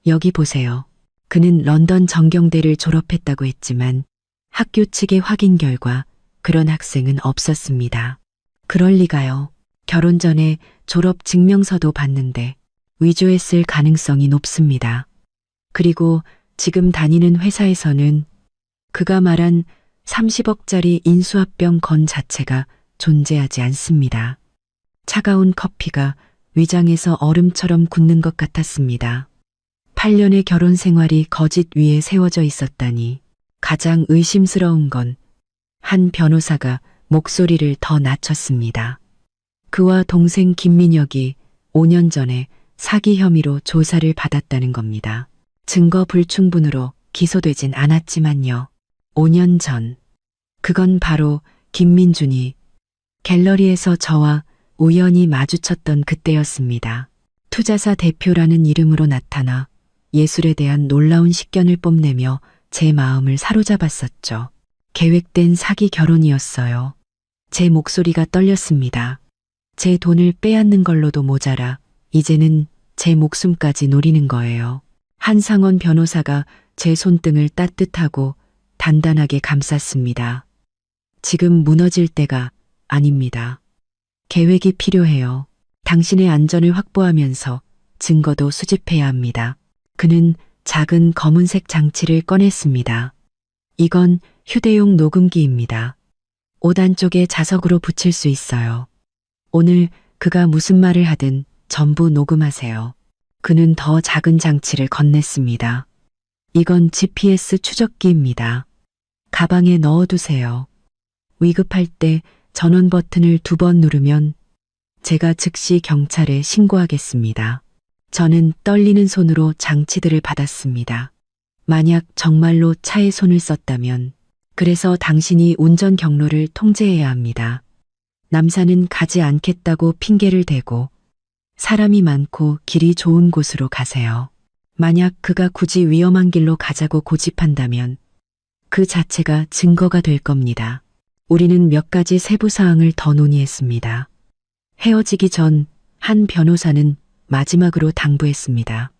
여기 보세요. 그는 런던 정경대를 졸업했다고 했지만 학교 측의 확인 결과 그런 학생은 없었습니다. 그럴 리가요. 결혼 전에 졸업 증명서도 봤는데 위조했을 가능성이 높습니다. 그리고 지금 다니는 회사에서는 그가 말한 30억짜리 인수합병 건 자체가 존재하지 않습니다. 차가운 커피가 위장에서 얼음처럼 굳는 것 같았습니다. 8년의 결혼 생활이 거짓 위에 세워져 있었다니. 가장 의심스러운 건 한 변호사가 목소리를 더 낮췄습니다. 그와 동생 김민혁이 5년 전에 사기 혐의로 조사를 받았다는 겁니다. 증거 불충분으로 기소되진 않았지만요. 5년 전. 그건 바로 김민준이 갤러리에서 저와 우연히 마주쳤던 그때였습니다. 투자사 대표라는 이름으로 나타나 예술에 대한 놀라운 식견을 뽐내며 제 마음을 사로잡았었죠. 계획된 사기 결혼이었어요. 제 목소리가 떨렸습니다. 제 돈을 빼앗는 걸로도 모자라 이제는 제 목숨까지 노리는 거예요. 한상원 변호사가 제 손등을 따뜻하고 단단하게 감쌌습니다. 지금 무너질 때가 아닙니다. 계획이 필요해요. 당신의 안전을 확보하면서 증거도 수집해야 합니다. 그는 작은 검은색 장치를 꺼냈습니다. 이건 휴대용 녹음기입니다. 5단 쪽에 자석으로 붙일 수 있어요. 오늘 그가 무슨 말을 하든 전부 녹음하세요. 그는 더 작은 장치를 건넸습니다. 이건 GPS 추적기입니다. 가방에 넣어두세요. 위급할 때 전원 버튼을 2번 누르면 제가 즉시 경찰에 신고하겠습니다. 저는 떨리는 손으로 장치들을 받았습니다. 만약 정말로 차에 손을 썼다면, 그래서 당신이 운전 경로를 통제해야 합니다. 남사는 가지 않겠다고 핑계를 대고 사람이 많고 길이 좋은 곳으로 가세요. 만약 그가 굳이 위험한 길로 가자고 고집한다면 그 자체가 증거가 될 겁니다. 우리는 몇 가지 세부 사항을 더 논의했습니다. 헤어지기 전 한 변호사는 마지막으로 당부했습니다.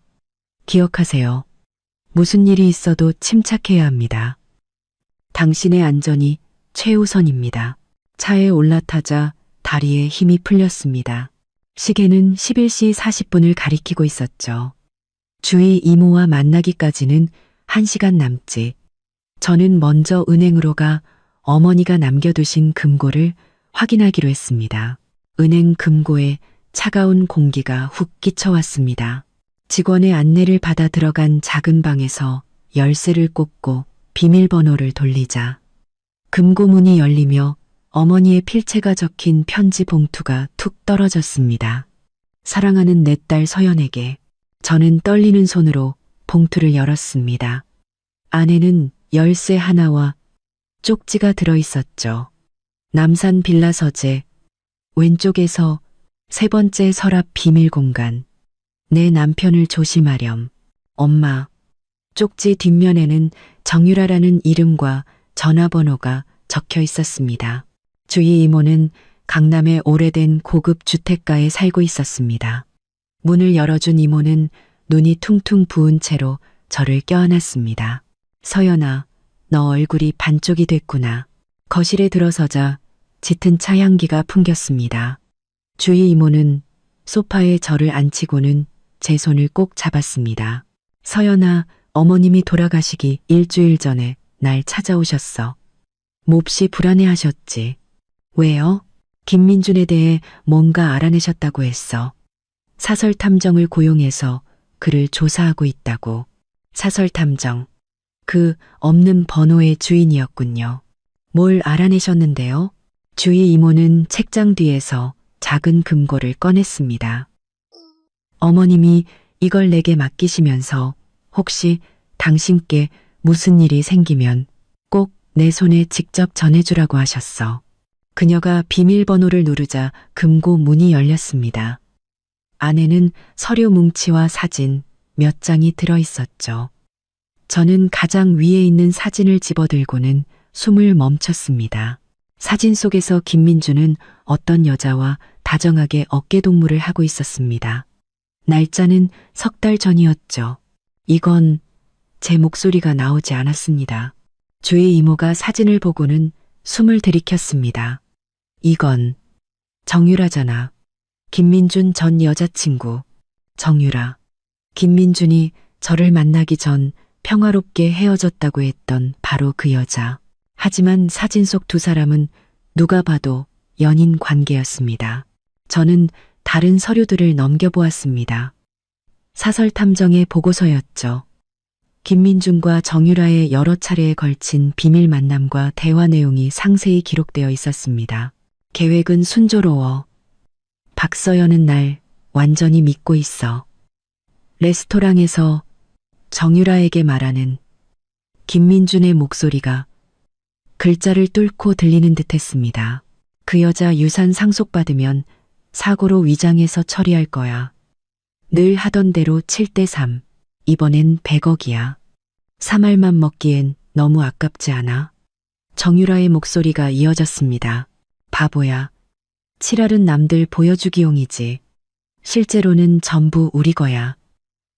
기억하세요. 무슨 일이 있어도 침착해야 합니다. 당신의 안전이 최우선입니다. 차에 올라타자 다리에 힘이 풀렸습니다. 시계는 11시 40분을 가리키고 있었죠. 주희 이모와 만나기까지는 1시간 남짓. 저는 먼저 은행으로 가 어머니가 남겨두신 금고를 확인하기로 했습니다. 은행 금고에 차가운 공기가 훅 끼쳐왔습니다. 직원의 안내를 받아 들어간 작은 방에서 열쇠를 꽂고 비밀번호를 돌리자 금고 문이 열리며 어머니의 필체가 적힌 편지 봉투가 툭 떨어졌습니다. 사랑하는 내 딸 서연에게. 저는 떨리는 손으로 봉투를 열었습니다. 안에는 열쇠 하나와 쪽지가 들어있었죠. 남산 빌라 서재, 왼쪽에서 3번째 서랍 비밀 공간. 내 남편을 조심하렴. 엄마. 쪽지 뒷면에는 정유라라는 이름과 전화번호가 적혀 있었습니다. 주희 이모는 강남의 오래된 고급 주택가에 살고 있었습니다. 문을 열어준 이모는 눈이 퉁퉁 부은 채로 저를 껴안았습니다. 서연아, 너 얼굴이 반쪽이 됐구나. 거실에 들어서자 짙은 차 향기가 풍겼습니다. 주희 이모는 소파에 저를 앉히고는 제 손을 꼭 잡았습니다. 서연아, 어머님이 돌아가시기 일주일 전에 날 찾아오셨어. 몹시 불안해하셨지. 왜요? 김민준에 대해 뭔가 알아내셨다고 했어. 사설 탐정을 고용해서 그를 조사하고 있다고. 사설 탐정. 그 없는 번호의 주인이었군요. 뭘 알아내셨는데요? 주희 이모는 책장 뒤에서 작은 금고를 꺼냈습니다. 어머님이 이걸 내게 맡기시면서 혹시 당신께 무슨 일이 생기면 꼭 내 손에 직접 전해주라고 하셨어. 그녀가 비밀번호를 누르자 금고 문이 열렸습니다. 안에는 서류 뭉치와 사진 몇 장이 들어있었죠. 저는 가장 위에 있는 사진을 집어들고는 숨을 멈췄습니다. 사진 속에서 김민주는 어떤 여자와 다정하게 어깨동무를 하고 있었습니다. 날짜는 3달 전이었죠. 이건 제 목소리가 나오지 않았습니다. 주희 이모가 사진을 보고는 숨을 들이켰습니다. 이건 정유라잖아. 김민준 전 여자친구. 정유라. 김민준이 저를 만나기 전 평화롭게 헤어졌다고 했던 바로 그 여자. 하지만 사진 속 2사람은 누가 봐도 연인 관계였습니다. 저는 다른 서류들을 넘겨보았습니다. 사설 탐정의 보고서였죠. 김민준과 정유라의 여러 차례에 걸친 비밀 만남과 대화 내용이 상세히 기록되어 있었습니다. 계획은 순조로워. 박서연은 날 완전히 믿고 있어. 레스토랑에서 정유라에게 말하는 김민준의 목소리가 글자를 뚫고 들리는 듯했습니다. 그 여자 유산 상속받으면 사고로 위장해서 처리할 거야. 늘 하던 대로 7대3. 이번엔 100억이야. 3알만 먹기엔 너무 아깝지 않아? 정유라의 목소리가 이어졌습니다. 바보야. 7알은 남들 보여주기용이지. 실제로는 전부 우리 거야.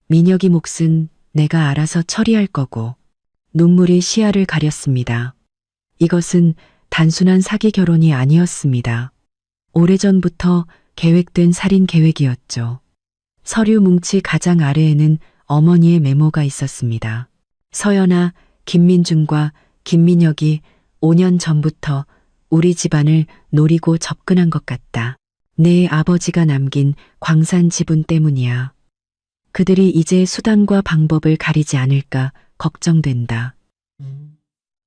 민혁이 몫은 내가 알아서 처리할 거고. 눈물이 시야를 가렸습니다. 이것은 단순한 사기 결혼이 아니었습니다. 오래전부터 계획된 살인 계획이었죠. 서류 뭉치 가장 아래에는 어머니의 메모가 있었습니다. 서연아, 김민준과 김민혁이 5년 전부터 우리 집안을 노리고 접근한 것 같다. 내 아버지가 남긴 광산 지분 때문이야. 그들이 이제 수단과 방법을 가리지 않을까 걱정된다.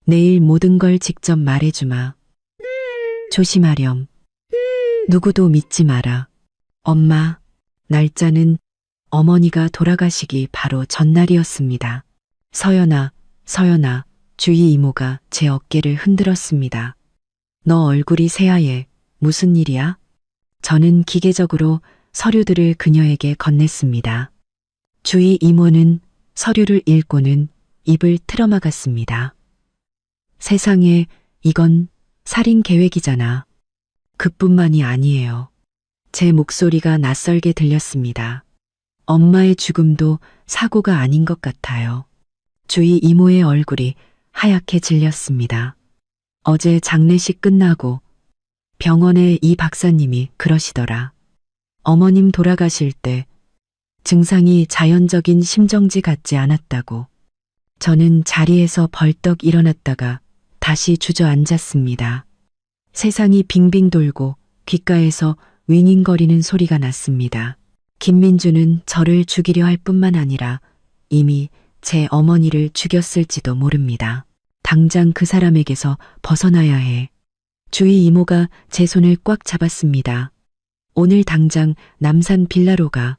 내일 모든 걸 직접 말해주마. 조심하렴. 누구도 믿지 마라. 엄마, 날짜는 어머니가 돌아가시기 바로 전날이었습니다. 서연아, 서연아, 주희 이모가 제 어깨를 흔들었습니다. 너 얼굴이 새하얘. 무슨 일이야? 저는 기계적으로 서류들을 그녀에게 건넸습니다. 주희 이모는 서류를 읽고는 입을 틀어막았습니다. 세상에, 이건 살인 계획이잖아. 그뿐만이 아니에요. 제 목소리가 낯설게 들렸습니다. 엄마의 죽음도 사고가 아닌 것 같아요. 주희 이모의 얼굴이 하얗게 질렸습니다. 어제 장례식 끝나고 병원에 이 박사님이 그러시더라. 어머님 돌아가실 때 증상이 자연적인 심정지 같지 않았다고. 저는 자리에서 벌떡 일어났다가 다시 주저앉았습니다. 세상이 빙빙 돌고 귓가에서 윙윙거리는 소리가 났습니다. 김민주는 저를 죽이려 할 뿐만 아니라 이미 제 어머니를 죽였을지도 모릅니다. 당장 그 사람에게서 벗어나야 해. 주희 이모가 제 손을 꽉 잡았습니다. 오늘 당장 남산 빌라로 가.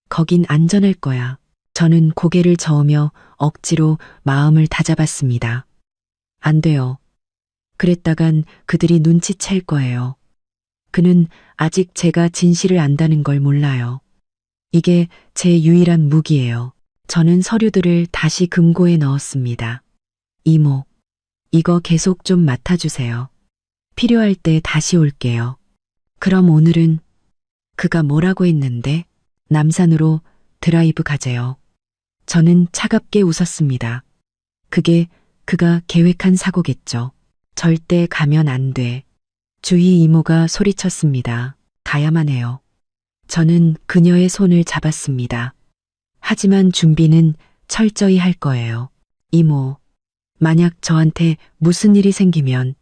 거긴 안전할 거야. 저는 고개를 저으며 억지로 마음을 다잡았습니다. 안 돼요. 그랬다간 그들이 눈치챌 거예요. 그는 아직 제가 진실을 안다는 걸 몰라요. 이게 제 유일한 무기예요. 저는 서류들을 다시 금고에 넣었습니다. 이모, 이거 계속 좀 맡아주세요. 필요할 때 다시 올게요. 그럼 오늘은 그가 뭐라고 했는데? 남산으로 드라이브 가재요. 저는 차갑게 웃었습니다. 그게 그가 계획한 사고겠죠. 절대 가면 안 돼. 주희 이모가 소리쳤습니다. 가야만 해요. 저는 그녀의 손을 잡았습니다. 하지만 준비는 철저히 할 거예요. 이모, 만약 저한테 무슨 일이 생기면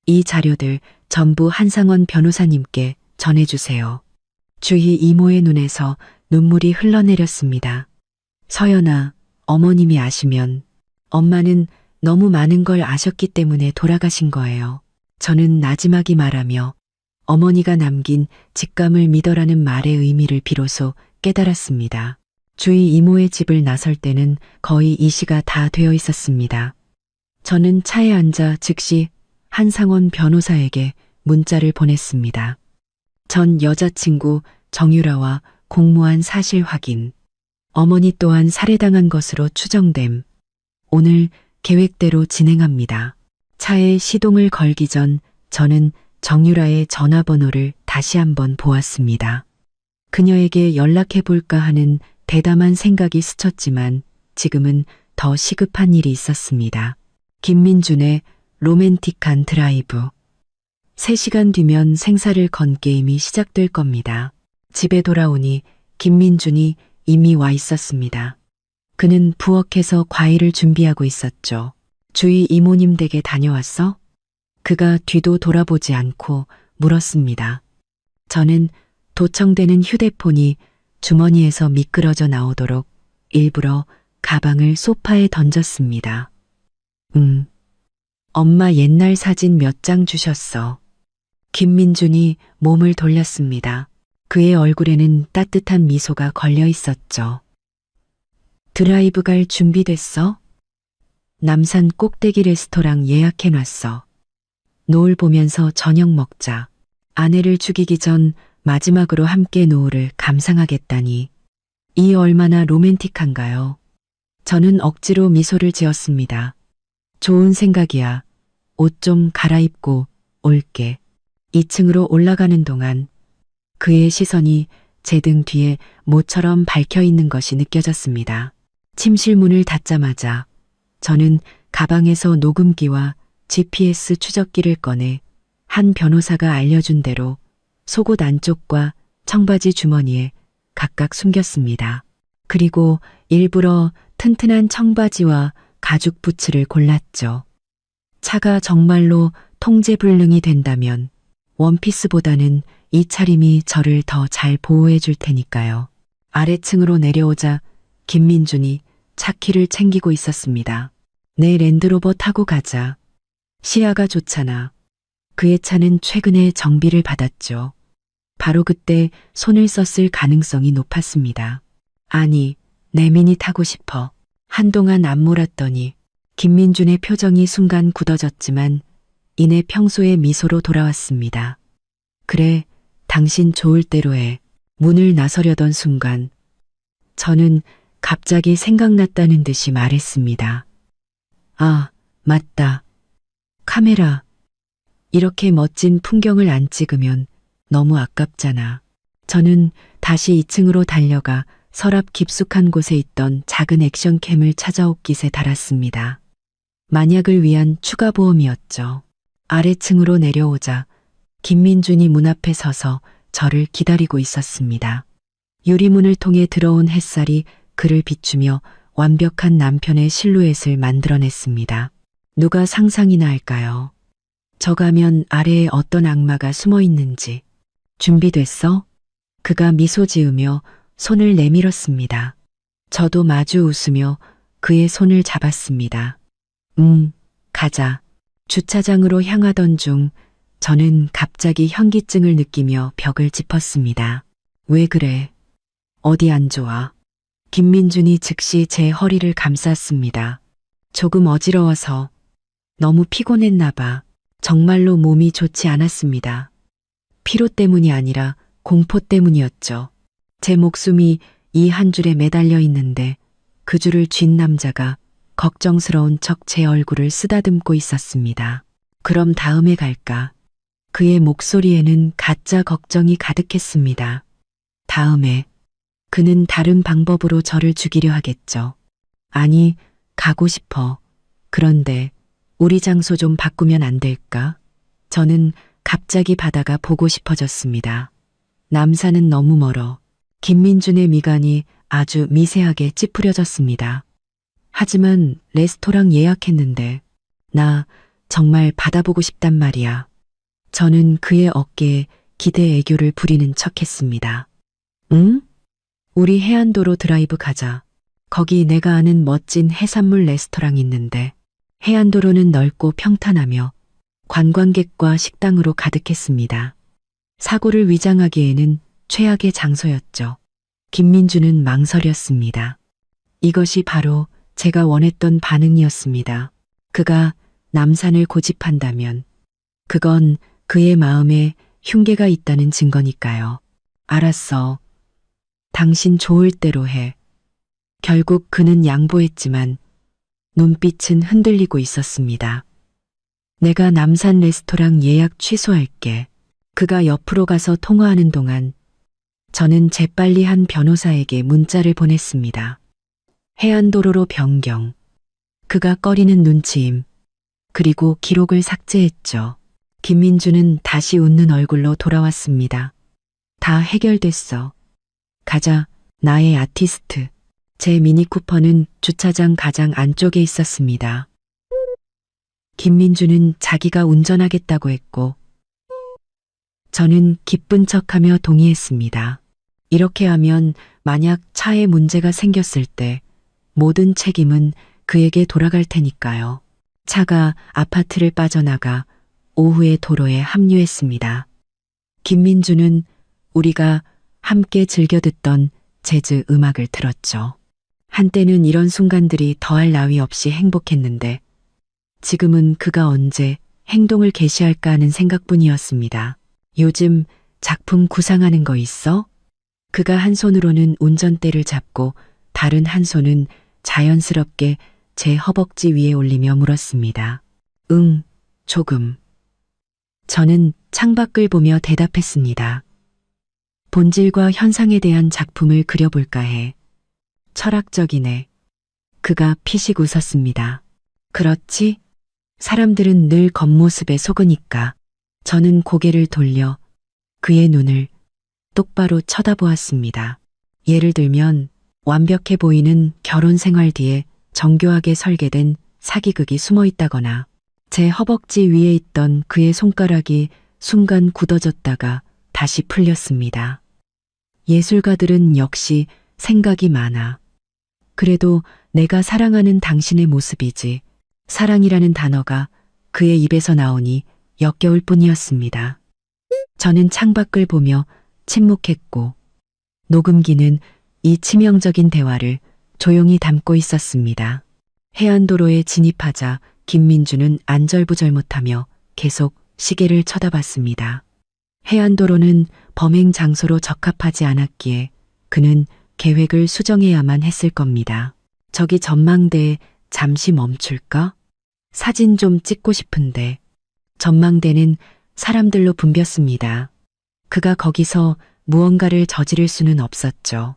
이 자료들 전부 한상원 변호사님께 전해주세요. 주희 이모의 눈에서 눈물이 흘러내렸습니다. 서연아, 어머님이 아시면 엄마는 너무 많은 걸 아셨기 때문에 돌아가신 거예요. 저는 나지막이 말하며 어머니가 남긴 직감을 믿어라는 말의 의미를 비로소 깨달았습니다. 주희 이모의 집을 나설 때는 거의 이 시가 다 되어 있었습니다. 저는 차에 앉아 즉시 한상원 변호사에게 문자를 보냈습니다. 전 여자친구 정유라와 공모한 사실 확인. 어머니 또한 살해당한 것으로 추정됨. 오늘 계획대로 진행합니다. 차에 시동을 걸기 전 저는 정유라의 전화번호를 다시 한번 보았습니다. 그녀에게 연락해 볼까 하는 대담한 생각이 스쳤지만 지금은 더 시급한 일이 있었습니다. 김민준의 로맨틱한 드라이브. 3시간 뒤면 생사를 건 게임이 시작될 겁니다. 집에 돌아오니 김민준이 이미 와 있었습니다. 그는 부엌에서 과일을 준비하고 있었죠. 주희 이모님 댁에 다녀왔어? 그가 뒤도 돌아보지 않고 물었습니다. 저는 도청되는 휴대폰이 주머니에서 미끄러져 나오도록 일부러 가방을 소파에 던졌습니다. 엄마 옛날 사진 몇 장 주셨어. 김민준이 몸을 돌렸습니다. 그의 얼굴에는 따뜻한 미소가 걸려 있었죠. 드라이브 갈 준비됐어? 남산 꼭대기 레스토랑 예약해놨어. 노을 보면서 저녁 먹자. 아내를 죽이기 전 마지막으로 함께 노을을 감상하겠다니. 이 얼마나 로맨틱한가요? 저는 억지로 미소를 지었습니다. 좋은 생각이야. 옷 좀 갈아입고 올게. 2층으로 올라가는 동안 그의 시선이 제 등 뒤에 모처럼 박혀 있는 것이 느껴졌습니다. 침실 문을 닫자마자 저는 가방에서 녹음기와 GPS 추적기를 꺼내 한 변호사가 알려준 대로 속옷 안쪽과 청바지 주머니에 각각 숨겼습니다. 그리고 일부러 튼튼한 청바지와 가죽 부츠를 골랐죠. 차가 정말로 통제불능이 된다면 원피스보다는 이 차림이 저를 더 잘 보호해 줄 테니까요. 아래층으로 내려오자 김민준이 차키를 챙기고 있었습니다. 내 랜드로버 타고 가자. 시야가 좋잖아. 그의 차는 최근에 정비를 받았죠. 바로 그때 손을 썼을 가능성이 높았습니다. 아니, 내 미니 타고 싶어. 한동안 안 몰았더니 김민준의 표정이 순간 굳어졌지만 이내 평소의 미소로 돌아왔습니다. 그래, 당신 좋을 대로 해. 문을 나서려던 순간 저는 갑자기 생각났다는 듯이 말했습니다. 아, 맞다. 카메라. 이렇게 멋진 풍경을 안 찍으면 너무 아깝잖아. 저는 다시 2층으로 달려가 서랍 깊숙한 곳에 있던 작은 액션캠을 찾아 옷깃에 달았습니다. 만약을 위한 추가 보험이었죠. 아래층으로 내려오자 김민준이 문 앞에 서서 저를 기다리고 있었습니다. 유리문을 통해 들어온 햇살이 그를 비추며 완벽한 남편의 실루엣을 만들어냈습니다. 누가 상상이나 할까요? 저 가면 아래에 어떤 악마가 숨어 있는지. 준비됐어? 그가 미소 지으며 손을 내밀었습니다. 저도 마주 웃으며 그의 손을 잡았습니다. 가자. 주차장으로 향하던 중 저는 갑자기 현기증을 느끼며 벽을 짚었습니다. 왜 그래? 어디 안 좋아? 김민준이 즉시 제 허리를 감쌌습니다. 조금 어지러워서 너무 피곤했나 봐. 정말로 몸이 좋지 않았습니다. 피로 때문이 아니라 공포 때문이었죠. 제 목숨이 이 한 줄에 매달려 있는데 그 줄을 쥔 남자가 걱정스러운 척 제 얼굴을 쓰다듬고 있었습니다. 그럼 다음에 갈까? 그의 목소리에는 가짜 걱정이 가득했습니다. 다음에 그는 다른 방법으로 저를 죽이려 하겠죠. 아니, 가고 싶어. 그런데 우리 장소 좀 바꾸면 안 될까? 저는 갑자기 바다가 보고 싶어졌습니다. 남산은 너무 멀어. 김민준의 미간이 아주 미세하게 찌푸려졌습니다. 하지만 레스토랑 예약했는데 나 정말 바다 보고 싶단 말이야. 저는 그의 어깨에 기대 애교를 부리는 척했습니다. 응? 우리 해안도로 드라이브 가자. 거기 내가 아는 멋진 해산물 레스토랑 있는데 해안도로는 넓고 평탄하며 관광객과 식당으로 가득했습니다. 사고를 위장하기에는 최악의 장소였죠. 김민주는 망설였습니다. 이것이 바로 제가 원했던 반응이었습니다. 그가 남산을 고집한다면 그건 그의 마음에 흉계가 있다는 증거니까요. 알았어. 당신 좋을 대로 해. 결국 그는 양보했지만 눈빛은 흔들리고 있었습니다. 내가 남산 레스토랑 예약 취소할게. 그가 옆으로 가서 통화하는 동안 저는 재빨리 한 변호사에게 문자를 보냈습니다. 해안도로로 변경. 그가 꺼리는 눈치임. 그리고 기록을 삭제했죠. 김민주는 다시 웃는 얼굴로 돌아왔습니다. 다 해결됐어. 가자, 나의 아티스트. 제 미니쿠퍼는 주차장 가장 안쪽에 있었습니다. 김민주는 자기가 운전하겠다고 했고 저는 기쁜 척하며 동의했습니다. 이렇게 하면 만약 차에 문제가 생겼을 때 모든 책임은 그에게 돌아갈 테니까요. 차가 아파트를 빠져나가 오후에 도로에 합류했습니다. 김민주는 우리가 함께 즐겨 듣던 재즈 음악을 틀었죠. 한때는 이런 순간들이 더할 나위 없이 행복했는데 지금은 그가 언제 행동을 개시할까 하는 생각뿐이었습니다. 요즘 작품 구상하는 거 있어? 그가 한 손으로는 운전대를 잡고 다른 한 손은 자연스럽게 제 허벅지 위에 올리며 물었습니다. 응, 조금. 저는 창밖을 보며 대답했습니다. 본질과 현상에 대한 작품을 그려볼까 해. 철학적이네. 그가 피식 웃었습니다. 그렇지? 사람들은 늘 겉모습에 속으니까. 저는 고개를 돌려 그의 눈을 똑바로 쳐다보았습니다. 예를 들면 완벽해 보이는 결혼 생활 뒤에 정교하게 설계된 사기극이 숨어 있다거나 제 허벅지 위에 있던 그의 손가락이 순간 굳어졌다가 다시 풀렸습니다. 예술가들은 역시 생각이 많아. 그래도 내가 사랑하는 당신의 모습이지. 사랑이라는 단어가 그의 입에서 나오니 역겨울 뿐이었습니다. 저는 창밖을 보며 침묵했고 녹음기는 이 치명적인 대화를 조용히 담고 있었습니다. 해안도로에 진입하자 김민주는 안절부절 못하며 계속 시계를 쳐다봤습니다. 해안도로는 범행 장소로 적합하지 않았기에 그는 계획을 수정해야만 했을 겁니다. 저기 전망대에 잠시 멈출까? 사진 좀 찍고 싶은데. 전망대는 사람들로 붐볐습니다. 그가 거기서 무언가를 저지를 수는 없었죠.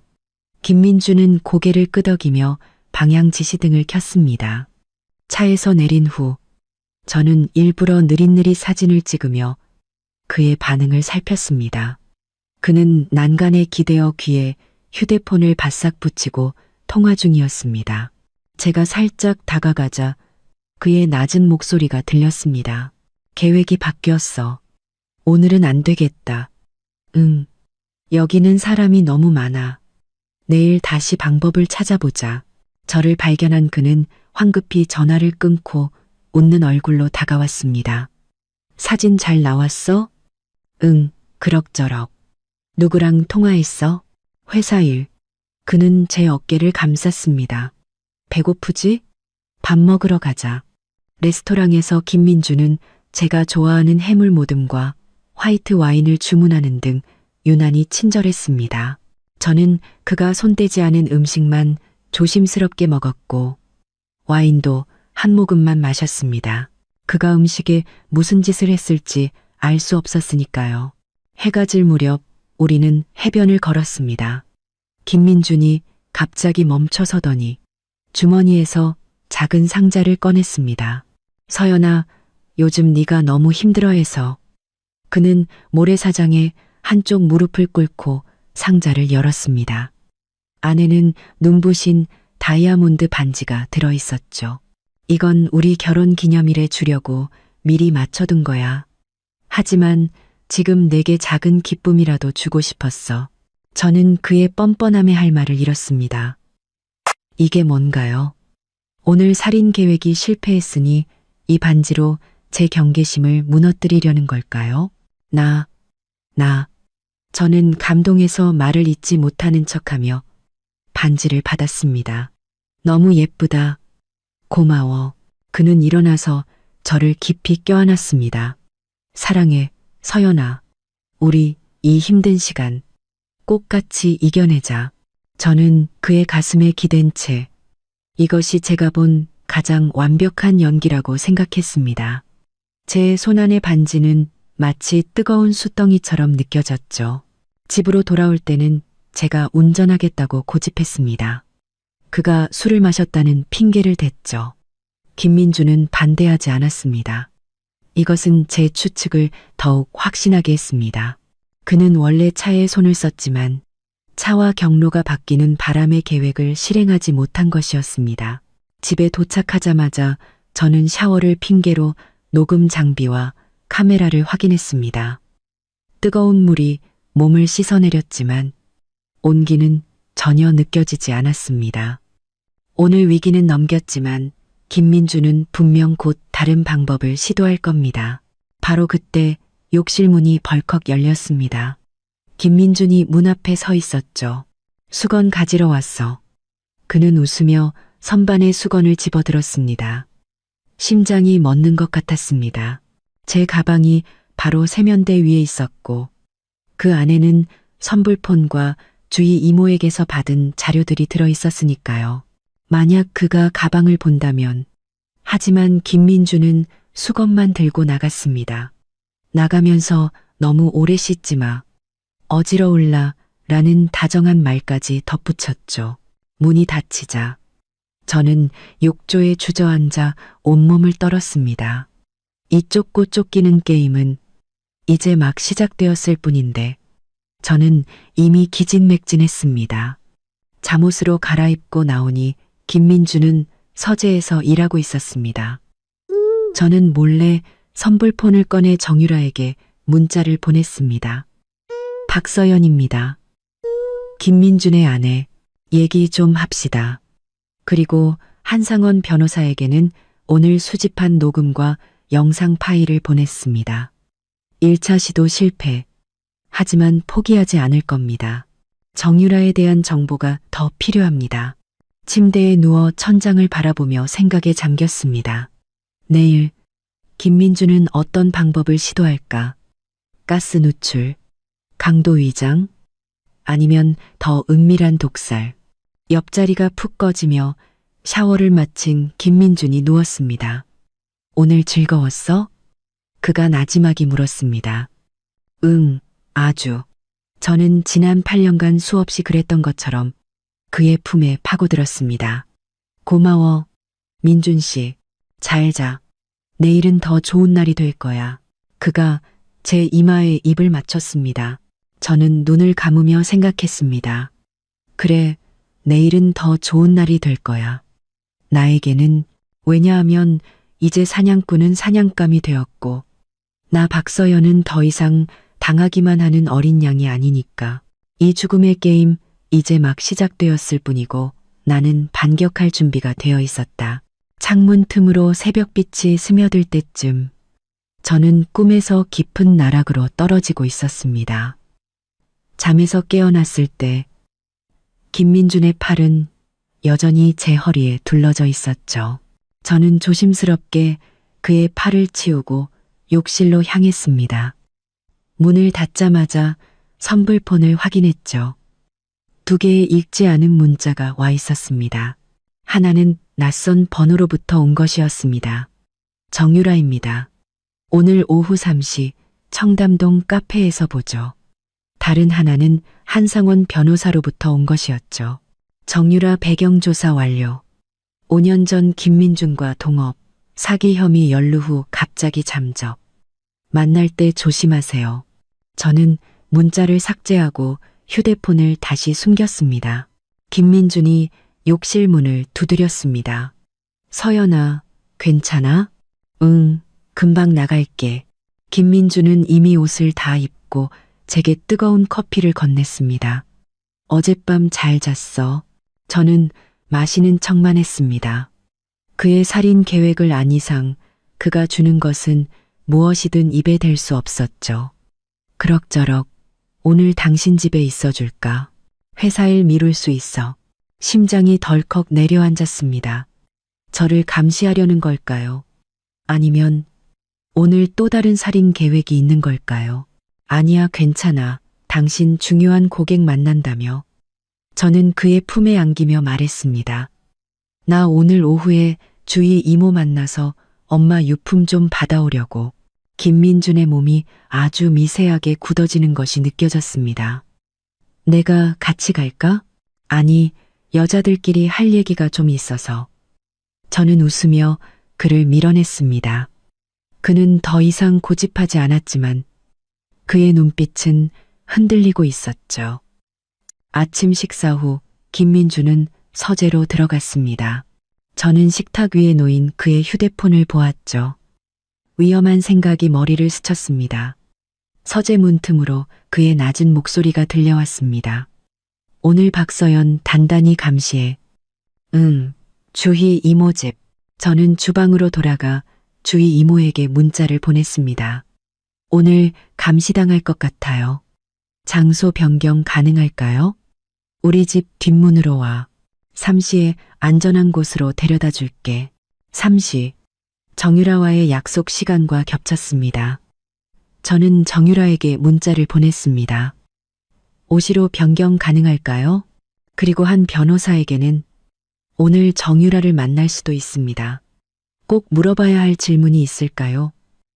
김민주는 고개를 끄덕이며 방향 지시등을 켰습니다. 차에서 내린 후 저는 일부러 느릿느릿 사진을 찍으며 그의 반응을 살폈습니다. 그는 난간에 기대어 귀에 휴대폰을 바싹 붙이고 통화 중이었습니다. 제가 살짝 다가가자 그의 낮은 목소리가 들렸습니다. 계획이 바뀌었어. 오늘은 안 되겠다. 응. 여기는 사람이 너무 많아. 내일 다시 방법을 찾아보자. 저를 발견한 그는 황급히 전화를 끊고 웃는 얼굴로 다가왔습니다. 사진 잘 나왔어? 응, 그럭저럭. 누구랑 통화했어? 회사 일. 그는 제 어깨를 감쌌습니다. 배고프지? 밥 먹으러 가자. 레스토랑에서 김민주는 제가 좋아하는 해물 모듬과 화이트 와인을 주문하는 등 유난히 친절했습니다. 저는 그가 손대지 않은 음식만 조심스럽게 먹었고 와인도 한 모금만 마셨습니다. 그가 음식에 무슨 짓을 했을지 알 수 없었으니까요. 해가 질 무렵 우리는 해변을 걸었습니다. 김민준이 갑자기 멈춰서더니 주머니에서 작은 상자를 꺼냈습니다. 서연아, 요즘 네가 너무 힘들어해서. 그는 모래사장에 한쪽 무릎을 꿇고 상자를 열었습니다. 안에는 눈부신 다이아몬드 반지가 들어있었죠. 이건 우리 결혼 기념일에 주려고 미리 맞춰둔 거야. 하지만 지금 내게 작은 기쁨이라도 주고 싶었어. 저는 그의 뻔뻔함에 할 말을 잃었습니다. 이게 뭔가요? 오늘 살인 계획이 실패했으니 이 반지로 제 경계심을 무너뜨리려는 걸까요? 저는 감동해서 말을 잇지 못하는 척하며 반지를 받았습니다. 너무 예쁘다. 고마워. 그는 일어나서 저를 깊이 껴안았습니다. 사랑해, 서연아. 우리 이 힘든 시간 꼭 같이 이겨내자. 저는 그의 가슴에 기댄 채 이것이 제가 본 가장 완벽한 연기라고 생각했습니다. 제 손안의 반지는 마치 뜨거운 숯덩이처럼 느껴졌죠. 집으로 돌아올 때는 제가 운전하겠다고 고집했습니다. 그가 술을 마셨다는 핑계를 댔죠. 김민주는 반대하지 않았습니다. 이것은 제 추측을 더욱 확신하게 했습니다. 그는 원래 차에 손을 썼지만 차와 경로가 바뀌는 바람의 계획을 실행하지 못한 것이었습니다. 집에 도착하자마자 저는 샤워를 핑계로 녹음 장비와 카메라를 확인했습니다. 뜨거운 물이 몸을 씻어내렸지만 온기는 전혀 느껴지지 않았습니다. 오늘 위기는 넘겼지만 김민주는 분명 곧 다른 방법을 시도할 겁니다. 바로 그때 욕실 문이 벌컥 열렸습니다. 김민준이 문 앞에 서 있었죠. 수건 가지러 왔어. 그는 웃으며 선반에 수건을 집어들었습니다. 심장이 멎는 것 같았습니다. 제 가방이 바로 세면대 위에 있었고 그 안에는 선불폰과 주희 이모에게서 받은 자료들이 들어 있었으니까요. 만약 그가 가방을 본다면. 하지만 김민주는 수건만 들고 나갔습니다. 나가면서 너무 오래 씻지 마. 어지러울라 라는 다정한 말까지 덧붙였죠. 문이 닫히자 저는 욕조에 주저앉아 온몸을 떨었습니다. 이 쫓고 쫓기는 게임은 이제 막 시작되었을 뿐인데 저는 이미 기진맥진했습니다. 잠옷으로 갈아입고 나오니 김민주는 서재에서 일하고 있었습니다. 저는 몰래 선불폰을 꺼내 정유라에게 문자를 보냈습니다. 박서연입니다. 김민준의 아내, 얘기 좀 합시다. 그리고 한상원 변호사에게는 오늘 수집한 녹음과 영상 파일을 보냈습니다. 1차 시도 실패. 하지만 포기하지 않을 겁니다. 정유라에 대한 정보가 더 필요합니다. 침대에 누워 천장을 바라보며 생각에 잠겼습니다. 내일 김민주는 어떤 방법을 시도할까? 가스 누출, 강도 위장, 아니면 더 은밀한 독살. 옆자리가 푹 꺼지며 샤워를 마친 김민준이 누웠습니다. 오늘 즐거웠어? 그가 나지막이 물었습니다. 응, 아주. 저는 지난 8년간 수없이 그랬던 것처럼 그의 품에 파고들었습니다. 고마워, 민준 씨. 잘 자. 내일은 더 좋은 날이 될 거야. 그가 제 이마에 입을 맞췄습니다. 저는 눈을 감으며 생각했습니다. 그래, 내일은 더 좋은 날이 될 거야. 나에게는. 왜냐하면 이제 사냥꾼은 사냥감이 되었고 나 박서연은 더 이상 당하기만 하는 어린 양이 아니니까. 이 죽음의 게임 이제 막 시작되었을 뿐이고 나는 반격할 준비가 되어 있었다. 창문 틈으로 새벽빛이 스며들 때쯤 저는 꿈에서 깊은 나락으로 떨어지고 있었습니다. 잠에서 깨어났을 때 김민준의 팔은 여전히 제 허리에 둘러져 있었죠. 저는 조심스럽게 그의 팔을 치우고 욕실로 향했습니다. 문을 닫자마자 선불폰을 확인했죠. 2개의 읽지 않은 문자가 와 있었습니다. 하나는 낯선 번호로부터 온 것이었습니다. 정유라입니다. 오늘 오후 3시 청담동 카페에서 보죠. 다른 하나는 한상원 변호사로부터 온 것이었죠. 정유라 배경조사 완료. 5년 전 김민준과 동업, 사기 혐의 연루 후 갑자기 잠적. 만날 때 조심하세요. 저는 문자를 삭제하고 휴대폰을 다시 숨겼습니다. 김민준이 욕실 문을 두드렸습니다. 서연아, 괜찮아? 응, 금방 나갈게. 김민준은 이미 옷을 다 입고 제게 뜨거운 커피를 건넸습니다. 어젯밤 잘 잤어. 저는 마시는 척만 했습니다. 그의 살인 계획을 안 이상 그가 주는 것은 무엇이든 입에 댈 수 없었죠. 그럭저럭 오늘 당신 집에 있어 줄까? 회사일 미룰 수 있어. 심장이 덜컥 내려앉았습니다. 저를 감시하려는 걸까요? 아니면 오늘 또 다른 살인 계획이 있는 걸까요? 아니야, 괜찮아. 당신 중요한 고객 만난다며. 저는 그의 품에 안기며 말했습니다. 나 오늘 오후에 주희 이모 만나서 엄마 유품 좀 받아오려고. 김민준의 몸이 아주 미세하게 굳어지는 것이 느껴졌습니다. 내가 같이 갈까? 아니, 여자들끼리 할 얘기가 좀 있어서. 저는 웃으며 그를 밀어냈습니다. 그는 더 이상 고집하지 않았지만 그의 눈빛은 흔들리고 있었죠. 아침 식사 후 김민주는 서재로 들어갔습니다. 저는 식탁 위에 놓인 그의 휴대폰을 보았죠. 위험한 생각이 머리를 스쳤습니다. 서재 문틈으로 그의 낮은 목소리가 들려왔습니다. 오늘 박서연 단단히 감시해. 응, 주희 이모 집. 저는 주방으로 돌아가 주희 이모에게 문자를 보냈습니다. 오늘 감시당할 것 같아요. 장소 변경 가능할까요? 우리 집 뒷문으로 와. 3시에 안전한 곳으로 데려다 줄게. 3시. 정유라와의 약속 시간과 겹쳤습니다. 저는 정유라에게 문자를 보냈습니다. 5시로 변경 가능할까요? 그리고 한 변호사에게는 오늘 정유라를 만날 수도 있습니다. 꼭 물어봐야 할 질문이 있을까요?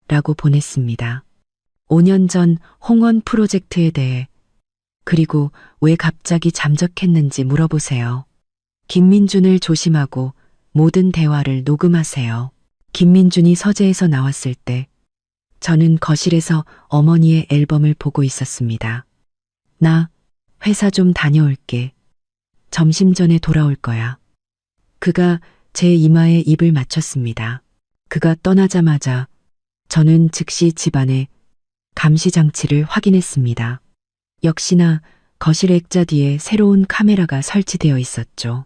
라고 보냈습니다. 5년 전 홍원 프로젝트에 대해 그리고 왜 갑자기 잠적했는지 물어보세요. 김민준을 조심하고 모든 대화를 녹음하세요. 김민준이 서재에서 나왔을 때 저는 거실에서 어머니의 앨범을 보고 있었습니다. 나 회사 좀 다녀올게. 점심 전에 돌아올 거야. 그가 제 이마에 입을 맞췄습니다. 그가 떠나자마자 저는 즉시 집안의 감시장치를 확인했습니다. 역시나 거실 액자 뒤에 새로운 카메라가 설치되어 있었죠.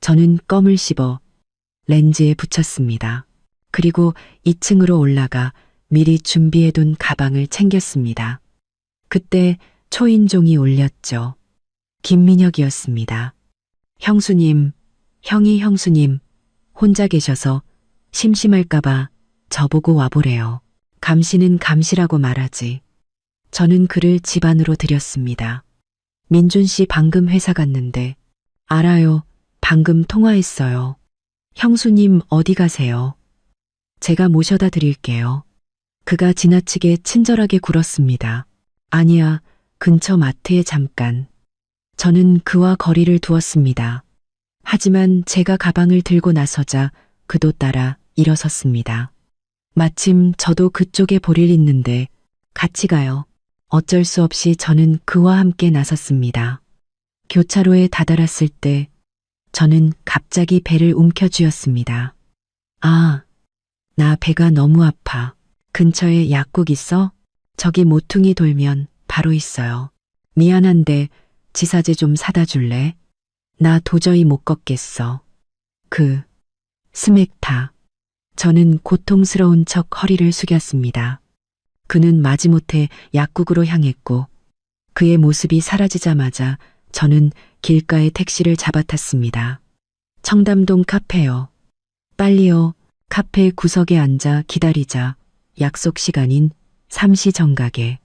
저는 껌을 씹어 렌즈에 붙였습니다. 그리고 2층으로 올라가 미리 준비해둔 가방을 챙겼습니다. 그때 초인종이 울렸죠. 김민혁이었습니다. 형수님, 형수님, 혼자 계셔서 심심할까봐 저보고 와보래요. 감시는 감시라고 말하지. 저는 그를 집 안으로 들였습니다. 민준 씨 방금 회사 갔는데. 알아요. 방금 통화했어요. 형수님 어디 가세요? 제가 모셔다 드릴게요. 그가 지나치게 친절하게 굴었습니다. 아니야, 근처 마트에 잠깐. 저는 그와 거리를 두었습니다. 하지만 제가 가방을 들고 나서자 그도 따라 일어섰습니다. 마침 저도 그쪽에 볼 일 있는데 같이 가요. 어쩔 수 없이 저는 그와 함께 나섰습니다. 교차로에 다다랐을 때 저는 갑자기 배를 움켜쥐었습니다. 아, 나 배가 너무 아파. 근처에 약국 있어? 저기 모퉁이 돌면 바로 있어요. 미안한데 지사제 좀 사다 줄래? 나 도저히 못 걷겠어. 스맥타. 저는 고통스러운 척 허리를 숙였습니다. 그는 마지못해 약국으로 향했고 그의 모습이 사라지자마자 저는 길가에 택시를 잡아탔습니다. 청담동 카페요. 빨리요. 카페 구석에 앉아 기다리자 약속 시간인 3시 정각에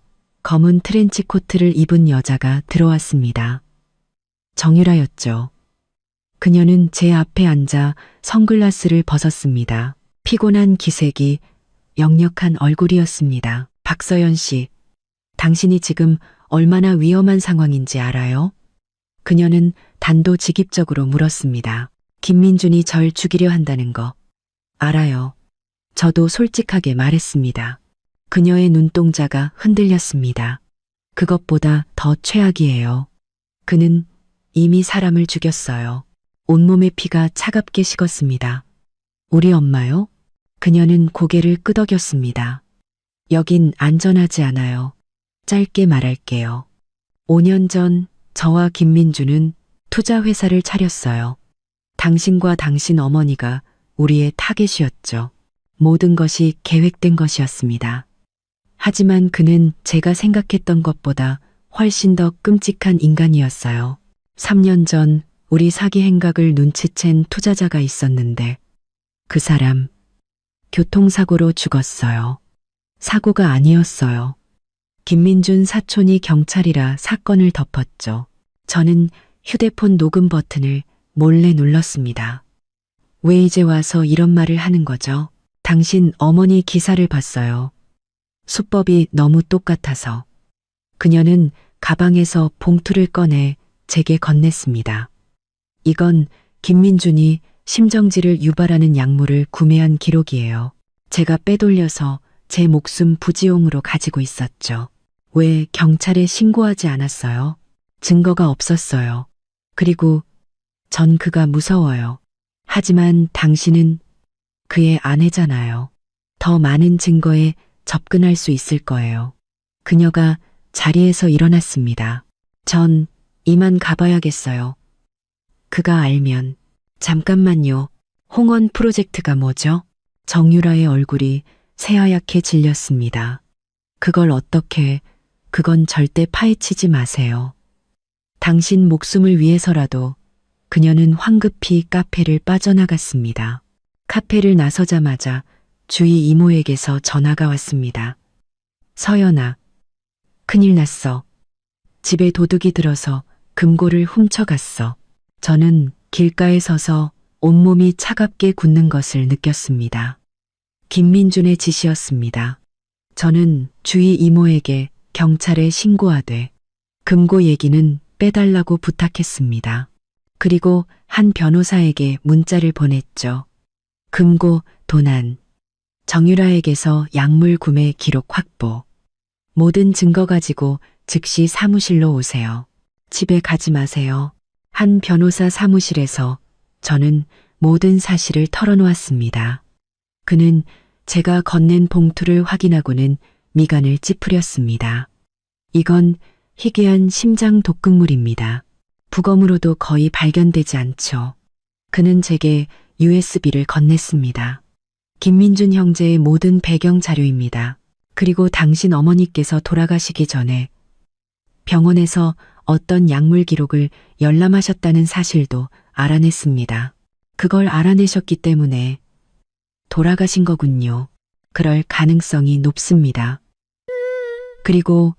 검은 트렌치 코트를 입은 여자가 들어왔습니다. 정유라였죠. 그녀는 제 앞에 앉아 선글라스를 벗었습니다. 피곤한 기색이 역력한 얼굴이었습니다. 박서연 씨, 당신이 지금 얼마나 위험한 상황인지 알아요? 그녀는 단도직입적으로 물었습니다. 김민준이 절 죽이려 한다는 거 알아요. 저도 솔직하게 말했습니다. 그녀의 눈동자가 흔들렸습니다. 그것보다 더 최악이에요. 그는 이미 사람을 죽였어요. 온몸의 피가 차갑게 식었습니다. 우리 엄마요? 그녀는 고개를 끄덕였습니다. 여긴 안전하지 않아요. 짧게 말할게요. 5년 전 저와 김민주는 투자회사를 차렸어요. 당신과 당신 어머니가 우리의 타겟이었죠. 모든 것이 계획된 것이었습니다. 하지만 그는 제가 생각했던 것보다 훨씬 더 끔찍한 인간이었어요. 3년 전 우리 사기 행각을 눈치챈 투자자가 있었는데 그 사람 교통사고로 죽었어요. 사고가 아니었어요. 김민준 사촌이 경찰이라 사건을 덮었죠. 저는 휴대폰 녹음 버튼을 몰래 눌렀습니다. 왜 이제 와서 이런 말을 하는 거죠? 당신 어머니 기사를 봤어요. 수법이 너무 똑같아서. 그녀는 가방에서 봉투를 꺼내 제게 건넸습니다. 이건 김민준이 심정지를 유발하는 약물을 구매한 기록이에요. 제가 빼돌려서 제 목숨 부지용으로 가지고 있었죠. 왜 경찰에 신고하지 않았어요? 증거가 없었어요. 그리고 전 그가 무서워요. 하지만 당신은 그의 아내잖아요. 더 많은 증거에 접근할 수 있을 거예요. 그녀가 자리에서 일어났습니다. 전 이만 가봐야겠어요. 그가 알면. 잠깐만요. 홍원 프로젝트가 뭐죠? 정유라의 얼굴이 새하얗게 질렸습니다. 그건 절대 파헤치지 마세요. 당신 목숨을 위해서라도. 그녀는 황급히 카페를 빠져나갔습니다. 카페를 나서자마자 주위 이모에게서 전화가 왔습니다. 서연아, 큰일 났어. 집에 도둑이 들어서 금고를 훔쳐갔어. 저는 길가에 서서 온몸이 차갑게 굳는 것을 느꼈습니다. 김민준의 지시였습니다. 저는 주위 이모에게 경찰에 신고하되 금고 얘기는 빼달라고 부탁했습니다. 그리고 한 변호사에게 문자를 보냈죠. 금고, 도난, 정유라에게서 약물 구매 기록 확보. 모든 증거 가지고 즉시 사무실로 오세요. 집에 가지 마세요. 한 변호사 사무실에서 저는 모든 사실을 털어놓았습니다. 그는 제가 건넨 봉투를 확인하고는 미간을 찌푸렸습니다. 이건 희귀한 심장 독극물입니다. 부검으로도 거의 발견되지 않죠. 그는 제게 USB를 건넸습니다. 김민준 형제의 모든 배경 자료입니다. 그리고 당신 어머니께서 돌아가시기 전에 병원에서 어떤 약물 기록을 열람하셨다는 사실도 알아냈습니다. 그걸 알아내셨기 때문에 돌아가신 거군요. 그럴 가능성이 높습니다. 그리고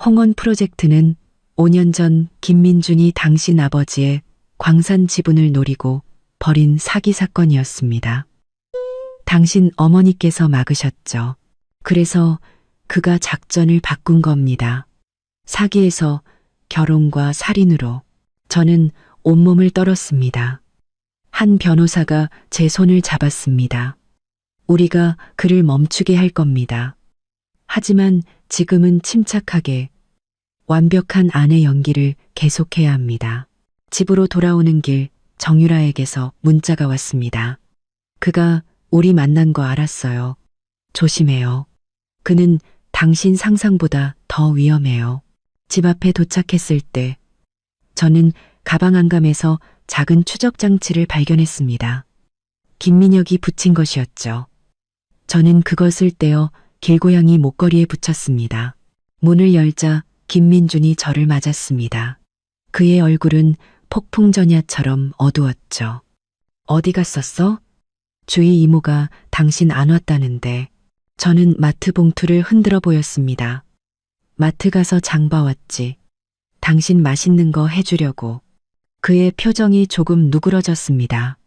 홍원 프로젝트는 5년 전 김민준이 당신 아버지의 광산 지분을 노리고 벌인 사기 사건이었습니다. 당신 어머니께서 막으셨죠. 그래서 그가 작전을 바꾼 겁니다. 사기에서 결혼과 살인으로 저는 온몸을 떨었습니다. 한 변호사가 제 손을 잡았습니다. 우리가 그를 멈추게 할 겁니다. 하지만 지금은 침착하게 완벽한 아내 연기를 계속해야 합니다. 집으로 돌아오는 길 정유라에게서 문자가 왔습니다. 그가 우리 만난 거 알았어요. 조심해요. 그는 당신 상상보다 더 위험해요. 집 앞에 도착했을 때 저는 가방 안감에서 작은 추적 장치를 발견했습니다. 김민혁이 붙인 것이었죠. 저는 그것을 떼어 길고양이 목걸이에 붙였습니다. 문을 열자 김민준이 저를 맞았습니다. 그의 얼굴은 폭풍전야처럼 어두웠죠. 어디 갔었어? 주위 이모가 당신 안 왔다는데. 저는 마트 봉투를 흔들어 보였습니다. 마트 가서 장 봐왔지. 당신 맛있는 거 해주려고. 그의 표정이 조금 누그러졌습니다.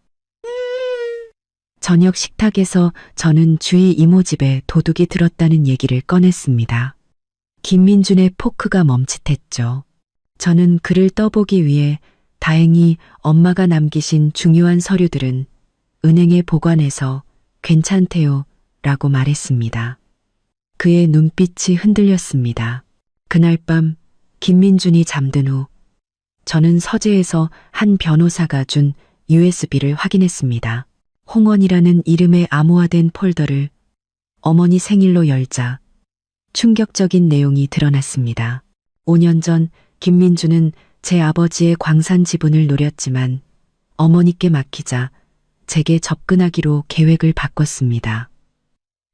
저녁 식탁에서 저는 주위 이모 집에 도둑이 들었다는 얘기를 꺼냈습니다. 김민준의 포크가 멈칫했죠. 저는 그를 떠보기 위해 다행히 엄마가 남기신 중요한 서류들은 은행에 보관해서 괜찮대요 라고 말했습니다. 그의 눈빛이 흔들렸습니다. 그날 밤 김민준이 잠든 후 저는 서재에서 한 변호사가 준 USB를 확인했습니다. 홍원이라는 이름의 암호화된 폴더를 어머니 생일로 열자 충격적인 내용이 드러났습니다. 5년 전 김민준은 제 아버지의 광산 지분을 노렸지만 어머니께 막히자 제게 접근하기로 계획을 바꿨습니다.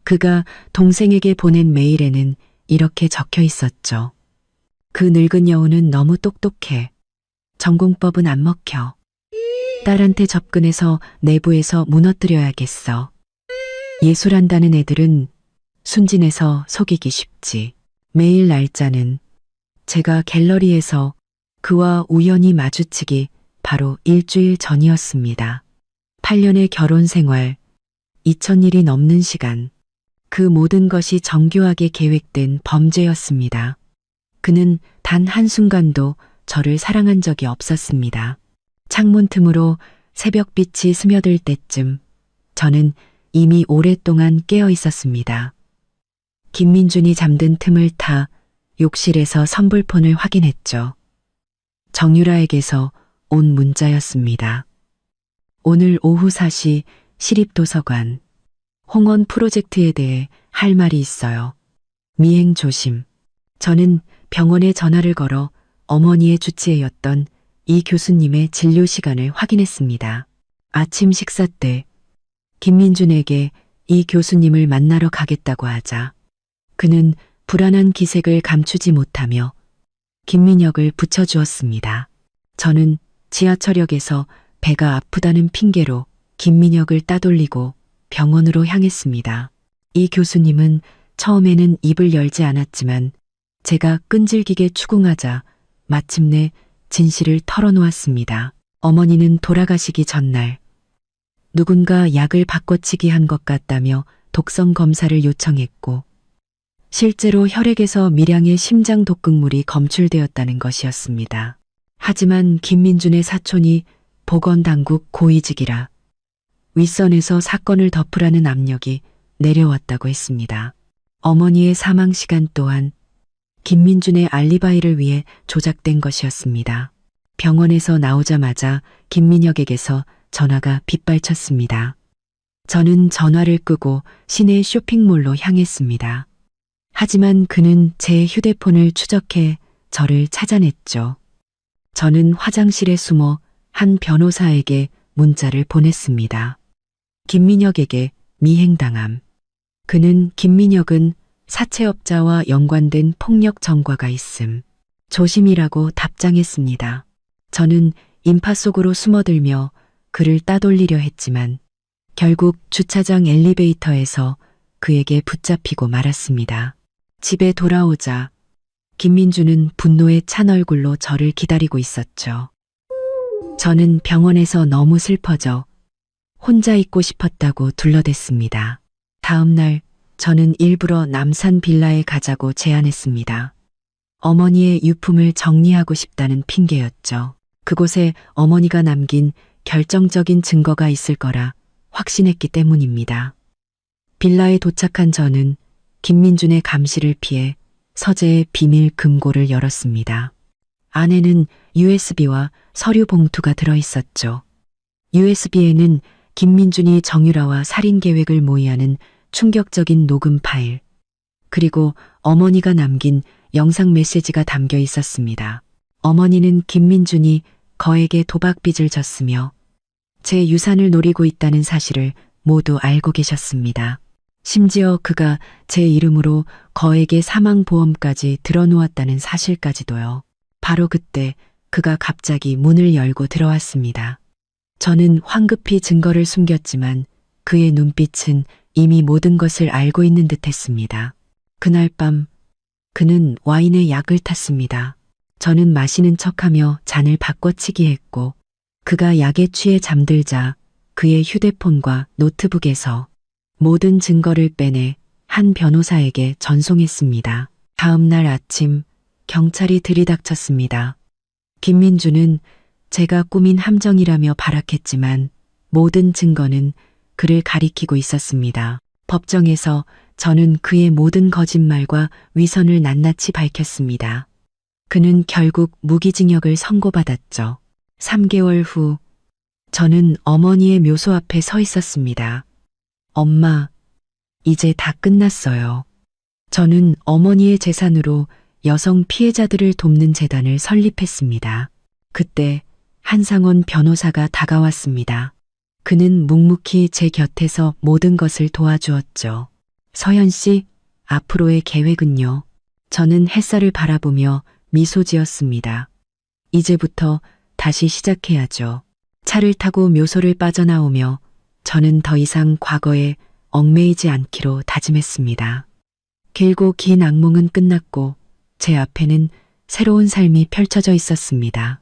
그가 동생에게 보낸 메일에는 이렇게 적혀 있었죠. 그 늙은 여우는 너무 똑똑해. 전공법은 안 먹혀. 딸한테 접근해서 내부에서 무너뜨려야겠어. 예술한다는 애들은 순진해서 속이기 쉽지. 메일 날짜는 제가 갤러리에서 그와 우연히 마주치기 바로 일주일 전이었습니다. 8년의 결혼 생활, 2000일이 넘는 시간, 그 모든 것이 정교하게 계획된 범죄였습니다. 그는 단 한순간도 저를 사랑한 적이 없었습니다. 창문 틈으로 새벽빛이 스며들 때쯤 저는 이미 오랫동안 깨어 있었습니다. 김민준이 잠든 틈을 타 욕실에서 선불폰을 확인했죠. 정유라에게서 온 문자였습니다. 오늘 오후 4시 시립도서관. 홍원 프로젝트에 대해 할 말이 있어요. 미행 조심. 저는 병원에 전화를 걸어 어머니의 주치의였던 이 교수님의 진료 시간을 확인했습니다. 아침 식사 때 김민준에게 이 교수님을 만나러 가겠다고 하자 그는 불안한 기색을 감추지 못하며 김민혁을 붙여주었습니다. 저는 지하철역에서 배가 아프다는 핑계로 김민혁을 따돌리고 병원으로 향했습니다. 이 교수님은 처음에는 입을 열지 않았지만 제가 끈질기게 추궁하자 마침내 진실을 털어놓았습니다. 어머니는 돌아가시기 전날 누군가 약을 바꿔치기 한 것 같다며 독성 검사를 요청했고 실제로 혈액에서 밀양의 심장 독극물이 검출되었다는 것이었습니다. 하지만 김민준의 사촌이 보건당국 고위직이라 윗선에서 사건을 덮으라는 압력이 내려왔다고 했습니다. 어머니의 사망 시간 또한 김민준의 알리바이를 위해 조작된 것이었습니다. 병원에서 나오자마자 김민혁에게서 전화가 빗발쳤습니다. 저는 전화를 끄고 시내 쇼핑몰로 향했습니다. 하지만 그는 제 휴대폰을 추적해 저를 찾아냈죠. 저는 화장실에 숨어 한 변호사에게 문자를 보냈습니다. 김민혁에게 미행당함. 그는 김민혁은 사채업자와 연관된 폭력 전과가 있음. 조심이라고 답장했습니다. 저는 인파 속으로 숨어들며 그를 따돌리려 했지만 결국 주차장 엘리베이터에서 그에게 붙잡히고 말았습니다. 집에 돌아오자 김민주는 분노에 찬 얼굴로 저를 기다리고 있었죠. 저는 병원에서 너무 슬퍼져 혼자 있고 싶었다고 둘러댔습니다. 다음 날 저는 일부러 남산 빌라에 가자고 제안했습니다. 어머니의 유품을 정리하고 싶다는 핑계였죠. 그곳에 어머니가 남긴 결정적인 증거가 있을 거라 확신했기 때문입니다. 빌라에 도착한 저는 김민준의 감시를 피해 서재의 비밀 금고를 열었습니다. 안에는 USB와 서류 봉투가 들어있었죠. USB에는 김민준이 정유라와 살인 계획을 모의하는 충격적인 녹음 파일, 그리고 어머니가 남긴 영상 메시지가 담겨 있었습니다. 어머니는 김민준이 거에게 도박빚을 졌으며 제 유산을 노리고 있다는 사실을 모두 알고 계셨습니다. 심지어 그가 제 이름으로 거에게 사망보험까지 들어놓았다는 사실까지도요. 바로 그때 그가 갑자기 문을 열고 들어왔습니다. 저는 황급히 증거를 숨겼지만 그의 눈빛은 이미 모든 것을 알고 있는 듯 했습니다. 그날 밤 그는 와인에 약을 탔습니다. 저는 마시는 척하며 잔을 바꿔치기 했고 그가 약에 취해 잠들자 그의 휴대폰과 노트북에서 모든 증거를 빼내 한 변호사에게 전송했습니다. 다음 날 아침 경찰이 들이닥쳤습니다. 김민주는 제가 꾸민 함정이라며 발악했지만 모든 증거는 그를 가리키고 있었습니다. 법정에서 저는 그의 모든 거짓말과 위선을 낱낱이 밝혔습니다. 그는 결국 무기징역을 선고받았죠. 3개월 후 저는 어머니의 묘소 앞에 서 있었습니다. 엄마, 이제 다 끝났어요. 저는 어머니의 재산으로 여성 피해자들을 돕는 재단을 설립했습니다. 그때 한상원 변호사가 다가왔습니다. 그는 묵묵히 제 곁에서 모든 것을 도와주었죠. 서현 씨, 앞으로의 계획은요? 저는 햇살을 바라보며 미소 지었습니다. 이제부터 다시 시작해야죠. 차를 타고 묘소를 빠져나오며 저는 더 이상 과거에 얽매이지 않기로 다짐했습니다. 길고 긴 악몽은 끝났고 제 앞에는 새로운 삶이 펼쳐져 있었습니다.